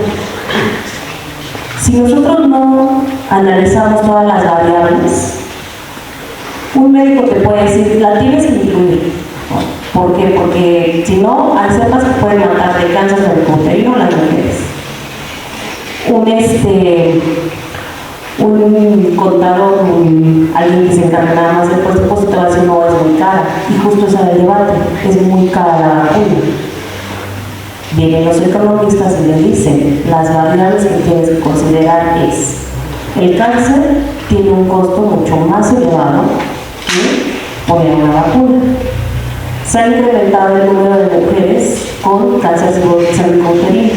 Si nosotros no analizamos todas las variables, un médico te puede decir, la tienes que incluir. ¿Por qué? Porque si no, hay cepas que pueden matar de cáncer del uterino las mujeres. Un contador, alguien que se encarga nada más del puesto te va a decir, no, es muy cara. Y justo ese es el debate, es muy cara la vacuna. Vienen los economistas y les dicen, las variables que tienes que considerar es, el cáncer tiene un costo mucho más elevado que poner una vacuna. Se ha incrementado el número de mujeres con cáncer cervicouterino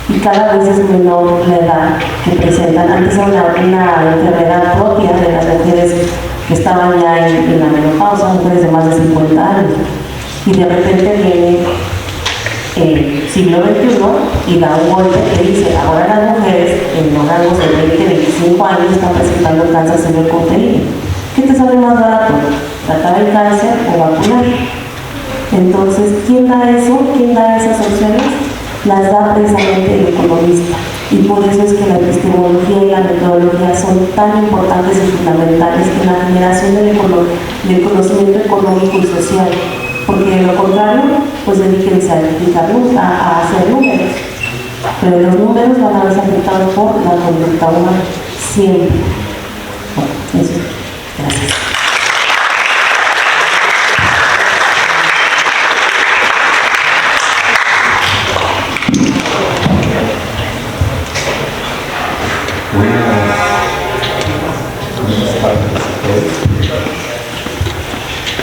y cada vez es menor la edad que presentan. Antes era una enfermedad propia de las mujeres que estaban ya en la menopausa, mujeres de más de 50 años, y de repente viene el siglo XXI y da un golpe que dice, ahora las mujeres en los rangos de 20, 25 años están presentando cáncer cervicouterino. ¿Qué te sale más barato? ¿Tratar el cáncer o vacunar? Entonces, ¿quién da eso? ¿Quién da esas opciones? Las da precisamente el economista. Y por eso es que la epistemología y la metodología son tan importantes y fundamentales en la generación del conocimiento económico y social. Porque de lo contrario, pues dedíquense a hacer números. Pero los números van a verse afectados por la conducta humana, siempre. Bueno, eso. Gracias.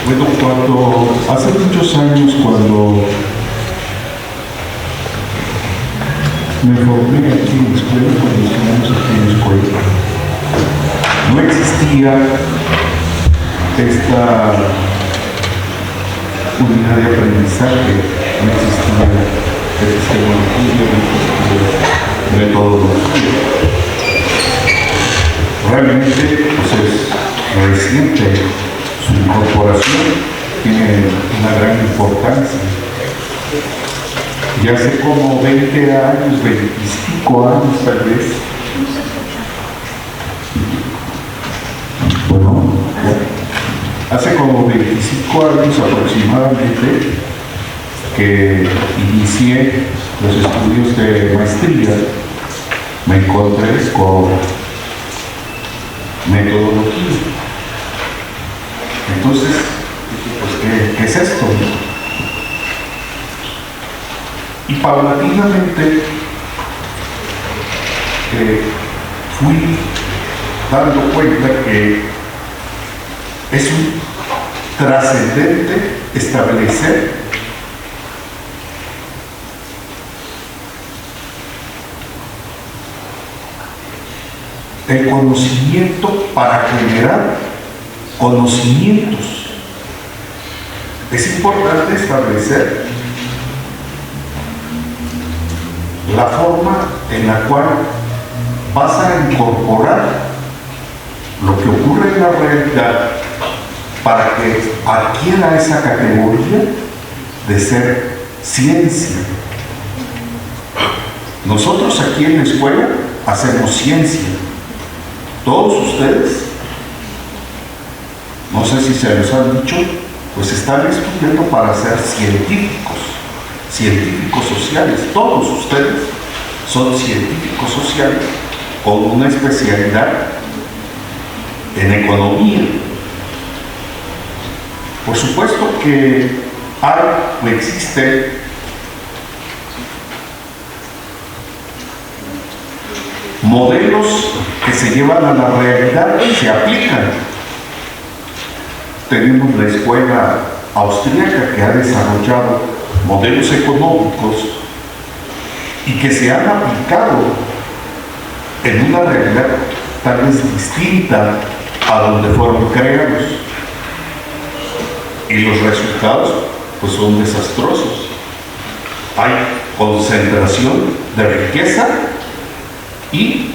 Bueno, hace muchos años, cuando me formé aquí en la escuela, cuando estudiamos aquí en la escuela, no existía esta unidad de aprendizaje, no existía epistemología, no existía metodología. Realmente, pues es reciente su incorporación, tiene una gran importancia. Y hace como 20 años, 25 años tal vez, bueno, hace como 25 años aproximadamente que inicié los estudios de maestría, me encontré con metodología. Entonces, pues, ¿qué es esto? Y paulatinamente fui dando cuenta que es un trascendente establecer el conocimiento para generar conocimientos. Es importante establecer la forma en la cual vas a incorporar lo que ocurre en la realidad para que adquiera esa categoría de ser ciencia. Nosotros aquí en la escuela hacemos ciencia. Todos ustedes, no sé si se los han dicho, pues están estudiando para ser científicos sociales. Todos ustedes son científicos sociales con una especialidad en economía. Por supuesto que existen modelos que se llevan a la realidad y se aplican. Tenemos la escuela austríaca que ha desarrollado modelos económicos y que se han aplicado en una realidad tal vez distinta a donde fueron creados. Y los resultados pues son desastrosos. Hay concentración de riqueza y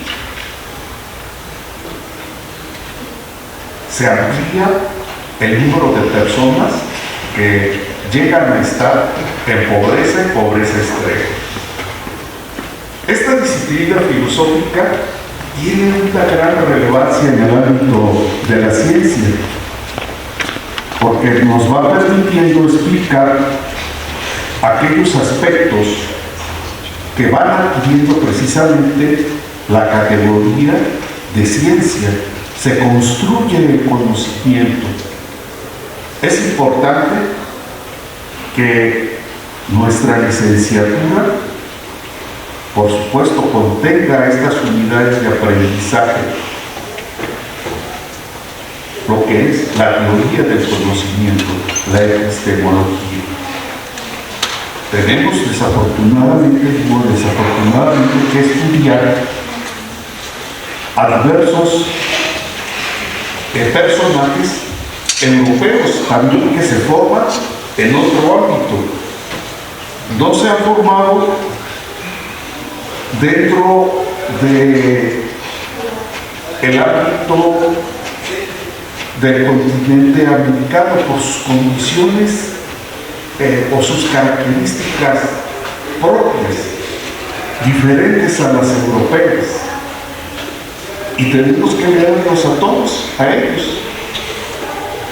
se amplía el número de personas que llegan a estar en pobreza extrema. Esta disciplina filosófica tiene una gran relevancia en el ámbito de la ciencia, porque nos va permitiendo explicar aquellos aspectos que van adquiriendo precisamente la categoría de ciencia. Se construye el conocimiento. Es importante que nuestra licenciatura, por supuesto, contenga estas unidades de aprendizaje, lo que es la teoría del conocimiento, la epistemología. Tenemos desafortunadamente que estudiar a diversos personajes europeos también que se forman en otro ámbito. No se han formado dentro de el ámbito del continente americano por sus condiciones o sus características propias, diferentes a las europeas. Y tenemos que leerlos a todos, a ellos,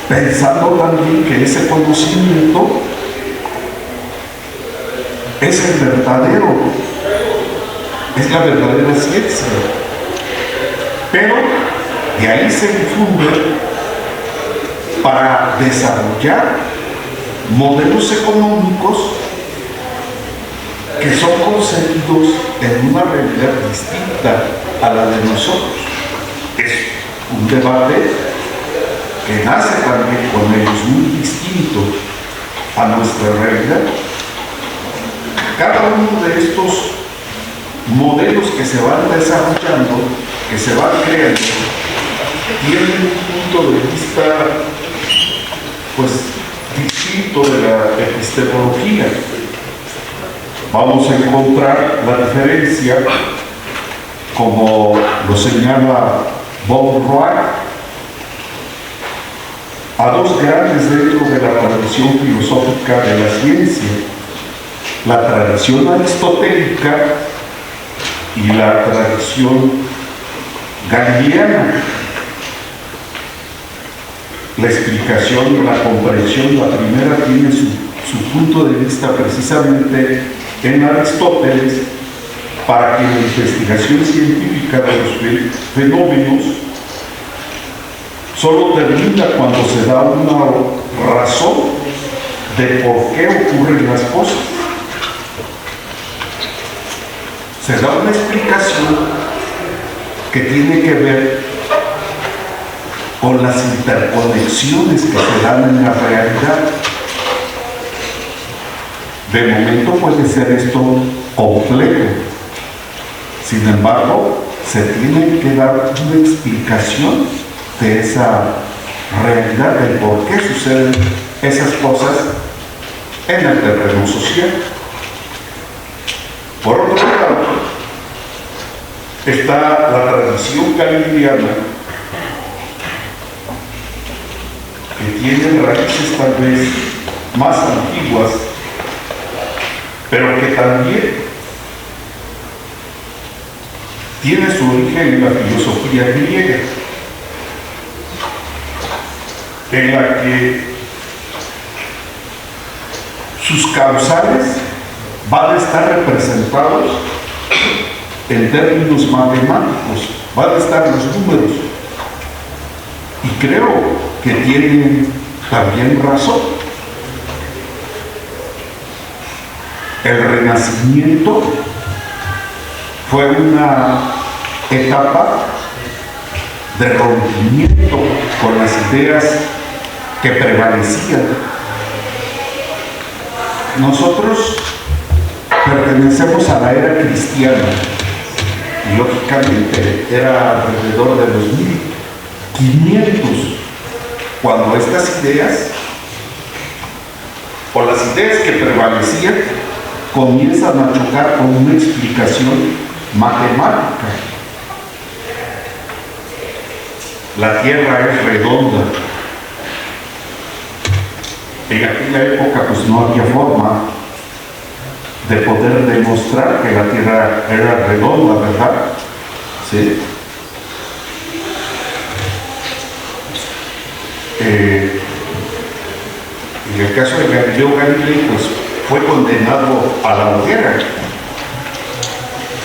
pensando también que ese conocimiento es el verdadero, es la verdadera ciencia. Pero de ahí se difunde para desarrollar modelos económicos que son concebidos en una realidad distinta a la de nosotros. Es un debate que nace también con ellos muy distinto a nuestra realidad. Cada uno de estos modelos que se van desarrollando, que se van creando, tienen un punto de vista pues distinto de la epistemología. Vamos a encontrar la diferencia, como lo señala von Roark, a dos grandes dentro de la tradición filosófica de la ciencia: la tradición aristotélica y la tradición galileana. La explicación y la comprensión, la primera tiene su punto de vista precisamente en Aristóteles, para que la investigación científica de los fenómenos solo termina cuando se da una razón de por qué ocurren las cosas. Se da una explicación que tiene que ver con las interconexiones que se dan en la realidad. De momento puede ser esto complejo. Sin embargo, se tiene que dar una explicación de esa realidad, del por qué suceden esas cosas en el terreno social. Por otro lado, está la tradición galileana, que tiene raíces tal vez más antiguas, pero que también tiene su origen en la filosofía griega, en la que sus causales van a estar representados en términos matemáticos, van a estar los números, y creo que tienen también razón. El Renacimiento fue una etapa de rompimiento con las ideas que prevalecían. Nosotros pertenecemos a la era cristiana y lógicamente era alrededor de los 1500 cuando estas ideas o las ideas que prevalecían comienzan a chocar con una explicación matemática. La Tierra es redonda. En aquella época pues no había forma de poder demostrar que la Tierra era redonda, ¿verdad? ¿Sí? En el caso de Galileo Galilei, pues fue condenado a la hoguera,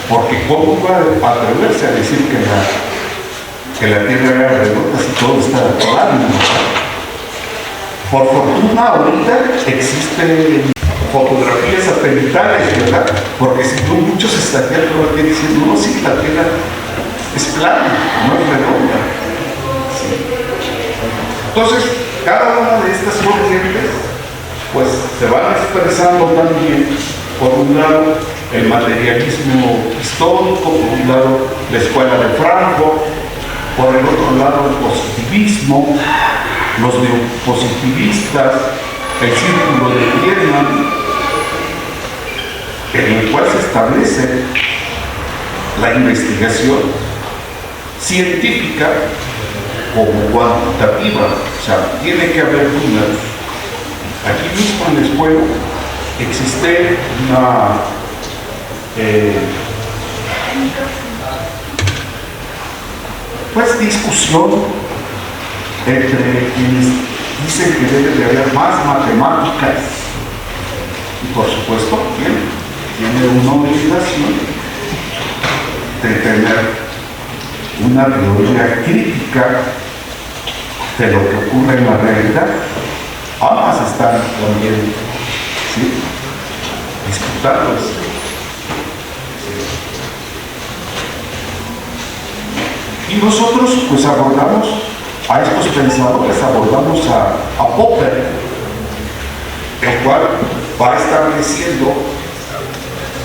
porque ¿cómo iba a atreverse a decir que la Tierra era redonda si todo está plano? Por fortuna ahorita existen fotografías satelitales, ¿verdad? Porque si no, muchos estarían todavía diciendo, no, sí, la Tierra es plana, no es redonda. ¿Sí? Entonces, cada una de estas corrientes pues se van expresando también, por un lado, el materialismo histórico, por un lado, la escuela de Frankfurt, por el otro lado, el positivismo, los neopositivistas, el círculo de Friedman, en el cual se establece la investigación científica como cuantitativa, o sea, tiene que haber números. Aquí mismo en la escuela existe una discusión entre quienes dicen que debe de haber más matemáticas y por supuesto tiene una obligación de tener una teoría crítica de lo que ocurre en la realidad. Ambas están también, ¿sí?, disputadas. Y nosotros pues abordamos a estos pensadores abordamos a Popper, el cual va estableciendo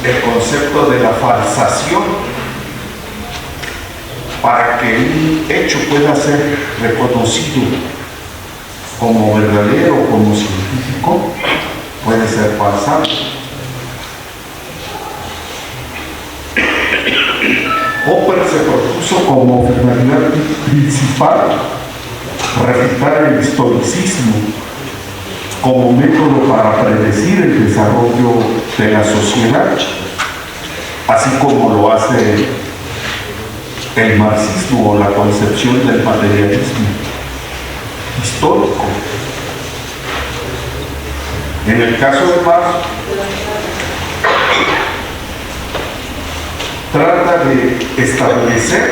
el concepto de la falsación para que un hecho pueda ser reconocido como verdadero, como científico, puede ser falsado. Popper se propuso como finalidad principal refutar el historicismo como método para predecir el desarrollo de la sociedad, así como lo hace el marxismo o la concepción del materialismo histórico. En el caso de Marx, trata de establecer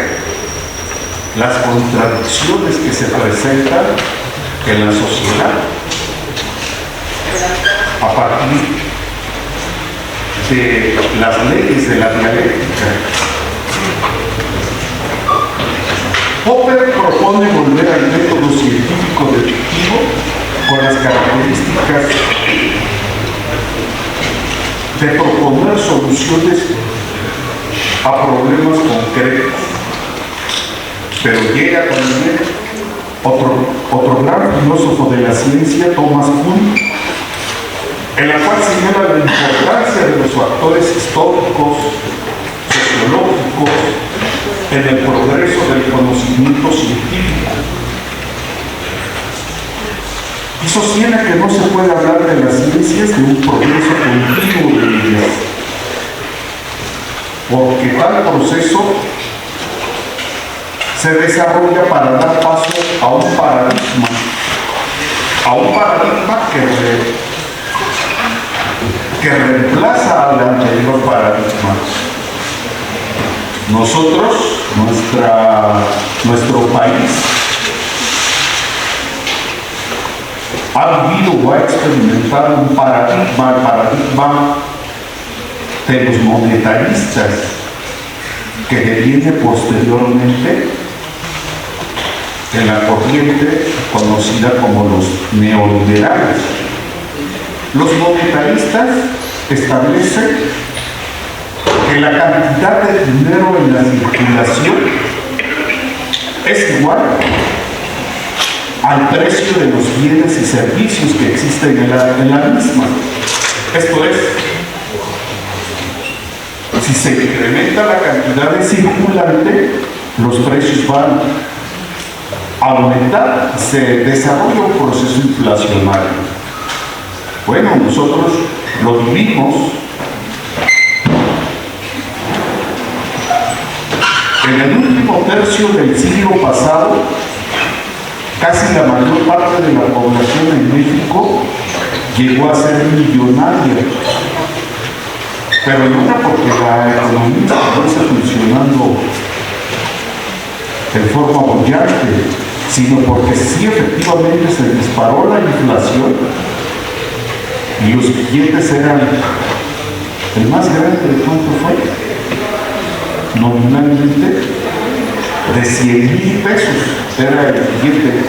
las contradicciones que se presentan en la sociedad a partir de las leyes de la dialéctica. Popper propone volver al método científico deductivo con las características de proponer soluciones a problemas concretos, pero llega también otro gran filósofo de la ciencia, Thomas Kuhn, en la cual señala la importancia de los factores históricos, sociológicos, en el progreso del conocimiento científico. Y sostiene que no se puede hablar de las ciencias de un progreso continuo de ellas, porque tal proceso se desarrolla para dar paso a un paradigma que reemplaza al anterior paradigma. Nosotros, nuestro país, ha vivido o ha experimentado un paradigma, el paradigma de los monetaristas, que deviene posteriormente en la corriente conocida como los neoliberales. Los monetaristas establecen que la cantidad de dinero en la circulación es igual al precio de los bienes y servicios que existen en la misma. Esto es, si se incrementa la cantidad de circulante, los precios van a aumentar, se desarrolla un proceso inflacionario. Bueno, nosotros lo vivimos en el último tercio del siglo pasado. Casi la mayor parte de la población en México llegó a ser millonaria, pero no porque la economía estuviese funcionando en forma bollante, sino porque sí efectivamente se disparó la inflación y los billetes eran, el más grande de cuánto fue, nominalmente, de 100,000 pesos era el billete.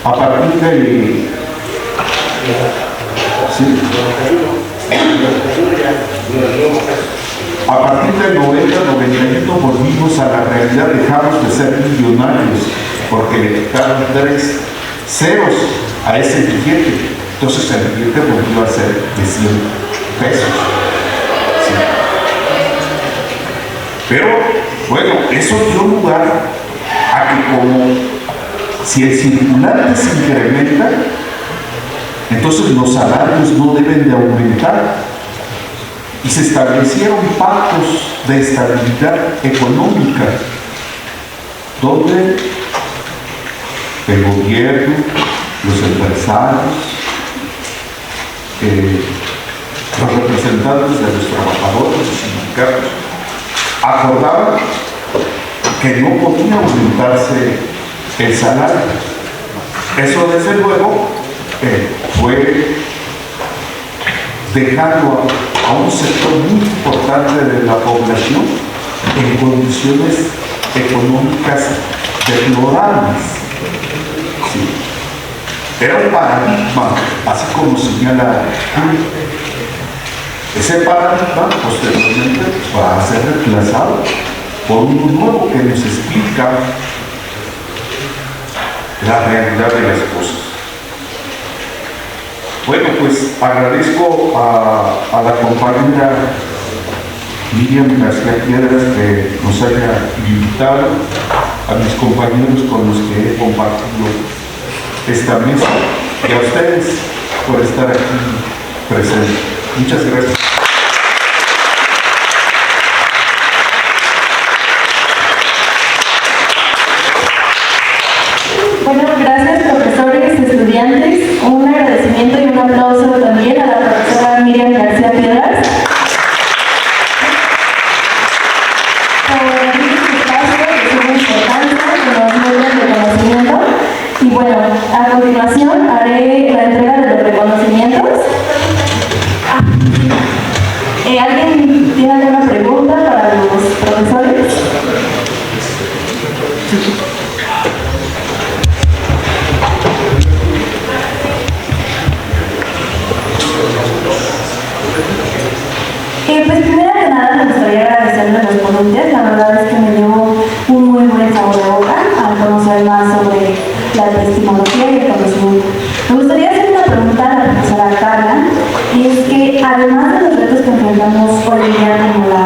A partir de a partir del 90-91 volvimos a la realidad, dejamos de ser millonarios porque le quitaron 3 ceros a ese billete. Entonces el billete volvió a ser de 100 pesos. Sí. Pero bueno, eso dio lugar a que como si el circulante se incrementa, entonces los salarios no deben de aumentar. Y se establecieron pactos de estabilidad económica, donde el gobierno, los empresarios, los representantes de los trabajadores, los sindicatos, acordaban que no podía aumentarse el salario. Eso desde luego fue dejando a un sector muy importante de la población en condiciones económicas deplorables. Sí. Era un paradigma, así como señala Julio. Ese paradigma posteriormente va a ser reemplazado por uno nuevo que nos explica la realidad de las cosas. Bueno, pues agradezco a la compañera Miriam García Piedras que nos haya invitado, a mis compañeros con los que he compartido esta mesa y a ustedes por estar aquí presentes. Muchas gracias. Bueno, gracias profesores, estudiantes, un agradecimiento y un aplauso también a la profesora Miriam García Piedras por este espacio de suma importancia que nos muestra el reconocimiento. Y bueno, a continuación haré la entrega de los reconocimientos. ¿Alguien tiene alguna pregunta para los profesores? Pues primero que nada me gustaría agradecerles a los ponentes. La verdad es que me dio un muy buen sabor de boca al conocer más sobre la epistemología y el conocimiento. Me gustaría hacer una pregunta a la profesora Carla, y es que además de los retos que enfrentamos hoy en día como la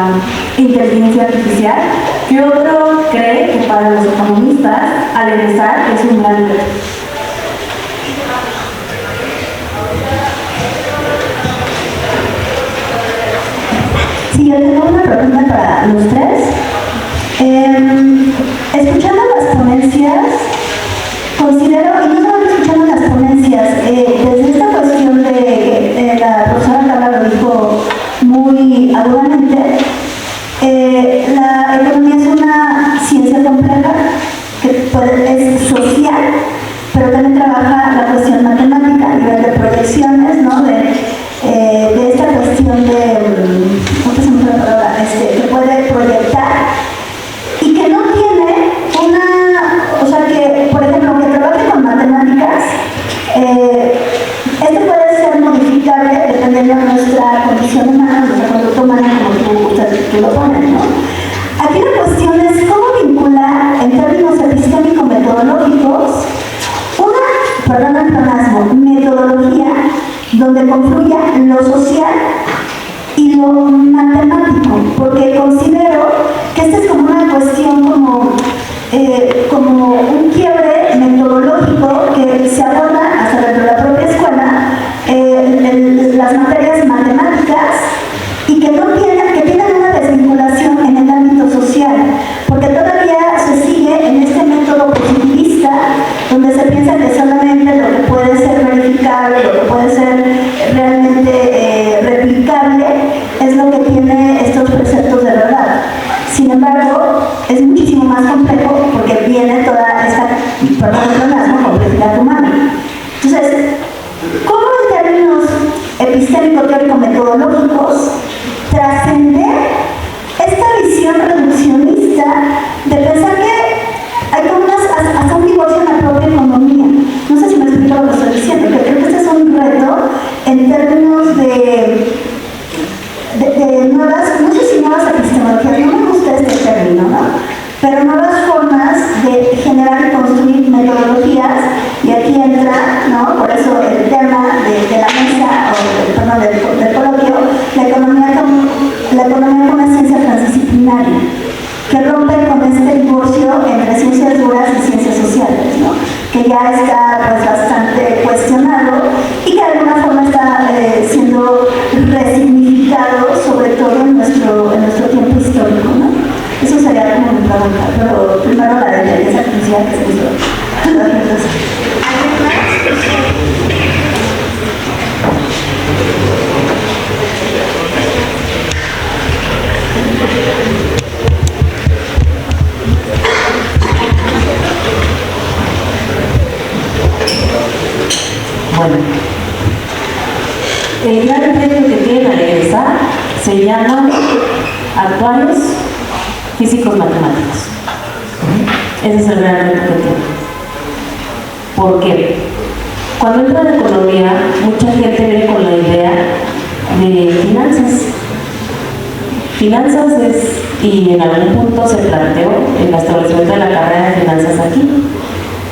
inteligencia artificial, ¿qué otro cree que para los economistas al egresar es un gran reto? Sí, yo tengo una pregunta para los tres. Escuchando las ponencias, considero, y no solo escuchando las ponencias, desde esta cuestión de la profesora Carla lo dijo muy agudamente, la economía es una ciencia compleja que es social, pero también trabaja la cuestión matemática a nivel de proyecciones, ¿no? De esta cuestión que puede proyectar y que no tiene una, o sea que, por ejemplo, que trabaje con matemáticas, esto puede ser modificable dependiendo de nuestra condición humana, nuestra conducta humana, como tú lo pones, ¿no? Aquí la cuestión es cómo vincular en términos epistémico-metodológicos un pleonasmo, metodología donde confluya lo social y lo matemático, porque considero que esta es como una cuestión como un quiebre metodológico que se aborda hasta dentro de la propia escuela, las materias matemáticas, y que tienen una desvinculación en el ámbito social, porque todavía se sigue en este método positivista donde se piensa que solamente lo que puede ser verificable, lo que puede ser realmente replicable es lo que tiene estos preceptos de verdad. Sin embargo, es muchísimo más complejo porque viene toda esta complejidad humana. Entonces, ¿cómo en términos epistémico-teórico-metodológicos trascender esta visión reduccionista de pensar que hay como hasta un divorcio en la propia economía? No sé si me explico lo que estoy diciendo, que creo que este es un reto en términos de nuevas, no sé si nuevas epistemologías, no me gusta este término, ¿no? Pero nuevas formas de generar y construir metodologías, y aquí entra, ¿no? Por eso el tema de la mesa, del coloquio, la economía como una ciencia transdisciplinaria, que rompe con este divorcio entre ciencias duras y ciencias sociales, ¿no? Que ya está pues, bastante cuestionado y que de alguna forma está siendo resignificado, sobre todo en nuestro tiempo histórico, ¿no? Eso sería como mi pregunta, pero primero la de la inteligencia artificial que se hizo. Bueno, el gran reto que tienen al egresar se llama actuarios físicos matemáticos. Ese es el gran reto que tiene. ¿Por qué? Cuando entra en economía, mucha gente viene con la idea de finanzas. Finanzas es, y en algún punto se planteó en el establecimiento de la carrera de finanzas aquí.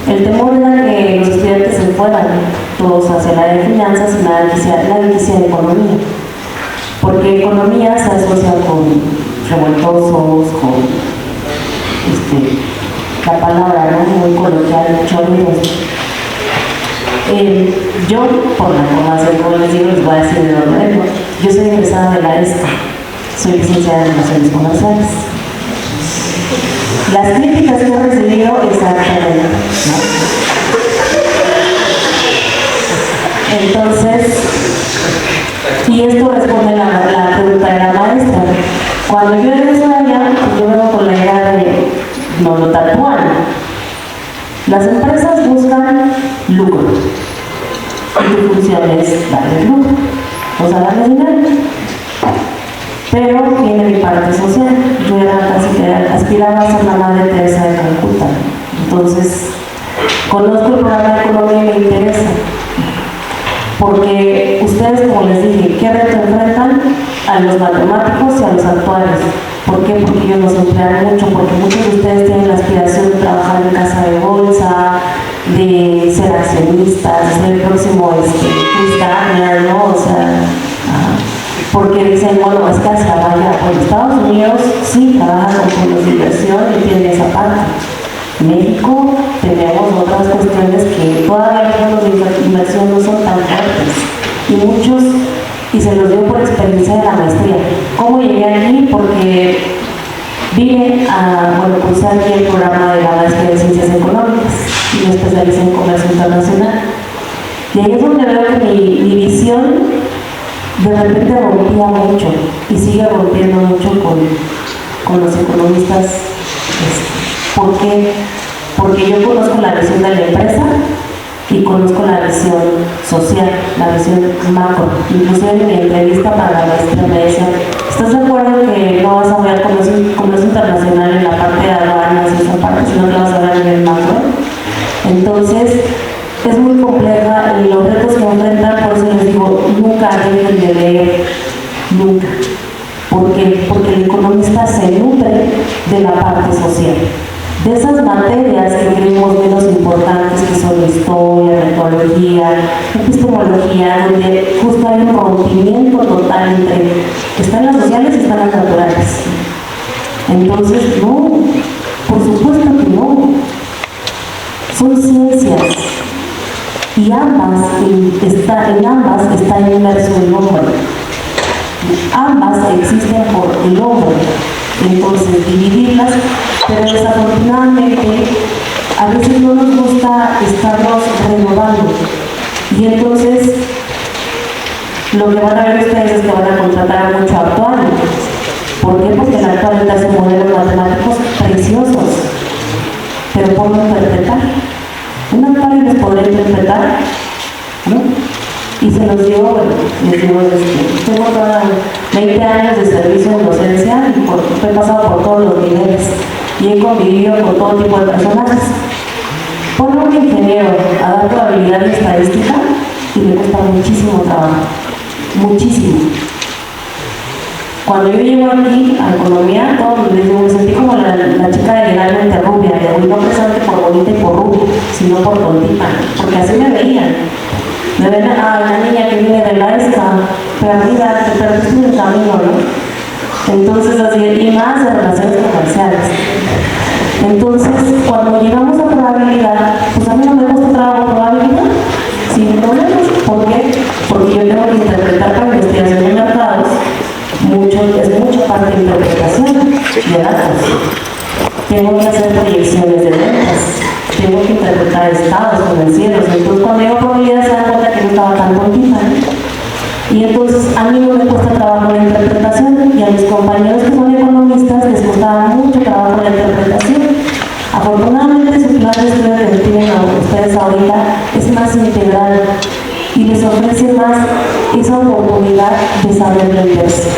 El temor era que los estudiantes se fueran todos hacia la de finanzas y nadie quisiera economía. Porque economía se asocia con revoltosos, con la palabra, ¿no?, muy coloquial, chorreos. Yo, por la formación, como les digo, les voy a decir de dónde vengo. Yo soy egresada de la ESCA, soy licenciada en Relaciones Comerciales. Las críticas que he recibido exactamente, ¿no? Entonces, y esto responde la pregunta de la maestra. Cuando yo egreso de allá, yo vengo con la idea de no lo tatúan. Las empresas buscan lucro y tu función es darle lucro, o sea, darle dinero. Pero viene mi parte social. Yo era casi que aspiraba a ser la Madre Teresa de Calcuta. Entonces, conozco el programa de economía y me interesa. Porque ustedes, como les dije, ¿qué reto enfrentan? A los matemáticos y a los actuarios. ¿Por qué? Porque ellos nos emplean mucho, porque muchos de ustedes tienen la aspiración de trabajar en casa de bolsa, de ser accionistas, de ser el próximo Chris Gardner, ¿no? O sea, porque dicen, bueno, es que hacia vaya, pues Estados Unidos sí trabaja con fondos de inversión y tiene esa parte. México tenemos otras cuestiones que todavía los fondos de inversión no son tan fuertes y muchos, y se los dio por experiencia de la maestría. ¿Cómo llegué aquí? Porque vine a, cursar aquí el programa de la maestría de Ciencias Económicas y me especialicé en Comercio Internacional. Y ahí es donde veo que mi visión de repente rompía mucho y sigue rompiendo mucho con los economistas. ¿Por qué? Porque yo conozco la visión de la empresa y conozco la visión social, la visión macro. Inclusive en mi entrevista para la maestría me decían, ¿estás de acuerdo que no vas a hablar comercio internacional en la parte de aduanas y esa parte, sino que vas a hablar en el macro? Entonces, es muy compleja y los retos que enfrentan, por eso les digo, nunca dejen de leer, nunca. ¿Por qué? Porque el economista se nutre de la parte social, de esas materias que creemos menos importantes, que son historia, metodología, epistemología, donde justo hay un rompimiento total entre están las sociales y están las naturales. Entonces, no, por supuesto que no. Son ciencias. Y en ambas está inmerso el hombre. Ambas existen por el hombre. Entonces, dividirlas, pero desafortunadamente a veces no nos gusta estarnos renovando. Y entonces, lo que van a ver ustedes es que van a contratar a mucho actuario. ¿Por qué? Porque el actuario hace modelos matemáticos preciosos, pero por no interpretar. Un actuario les podrá interpretar, ¿no? Y se los digo, les digo, tengo 20 años de servicio en docencia y he pasado por todos los niveles y he convivido con todo tipo de personajes. Pongo a un ingeniero a dar probabilidad y estadística y me cuesta muchísimo trabajo, muchísimo. Cuando yo llego aquí a economía, todos les digo, me sentí como la chica de Legalmente Rubia, y no precisamente por bonita y por rubia, sino por tontita, porque así me veían. Me ven a una niña que viene de la ESCA, perdida, te perdiste en el camino, ¿no? Entonces, así, y más de relaciones comerciales. Entonces, cuando llegamos a probabilidad, pues a mí no me gusta trabajo probabilidad, sin problemas. ¿Por qué? Porque yo tengo que interpretar para investigación de mercados, es mucha parte de interpretación de datos. Tengo que hacer proyecciones de ventas, tengo que interpretar estados financieros. Entonces, cuando yo probabilidad se da cuenta que no estaba tan cortita, ¿no? Y entonces a mí no me cuesta trabajo la interpretación y a mis compañeros que son economistas les costaba mucho trabajo la interpretación. Afortunadamente su plan de estudio que tienen ustedes ahorita es más integral y les ofrece más esa oportunidad de saber venderse.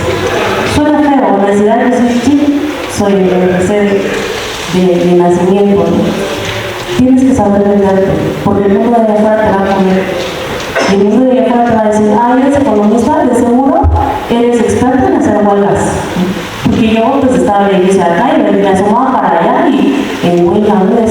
Suena feo, la necesidad de soy chico, soy de nacimiento, ¿no? Tienes que saber venderte, porque el mundo de allá afuera te va a comer. Y el mundo de allá afuera te va a decir, eres economista, de seguro eres experto en hacer huelgas. Porque yo pues estaba en la iglesia acá y me asomaba para allá y en huelga, ¿no?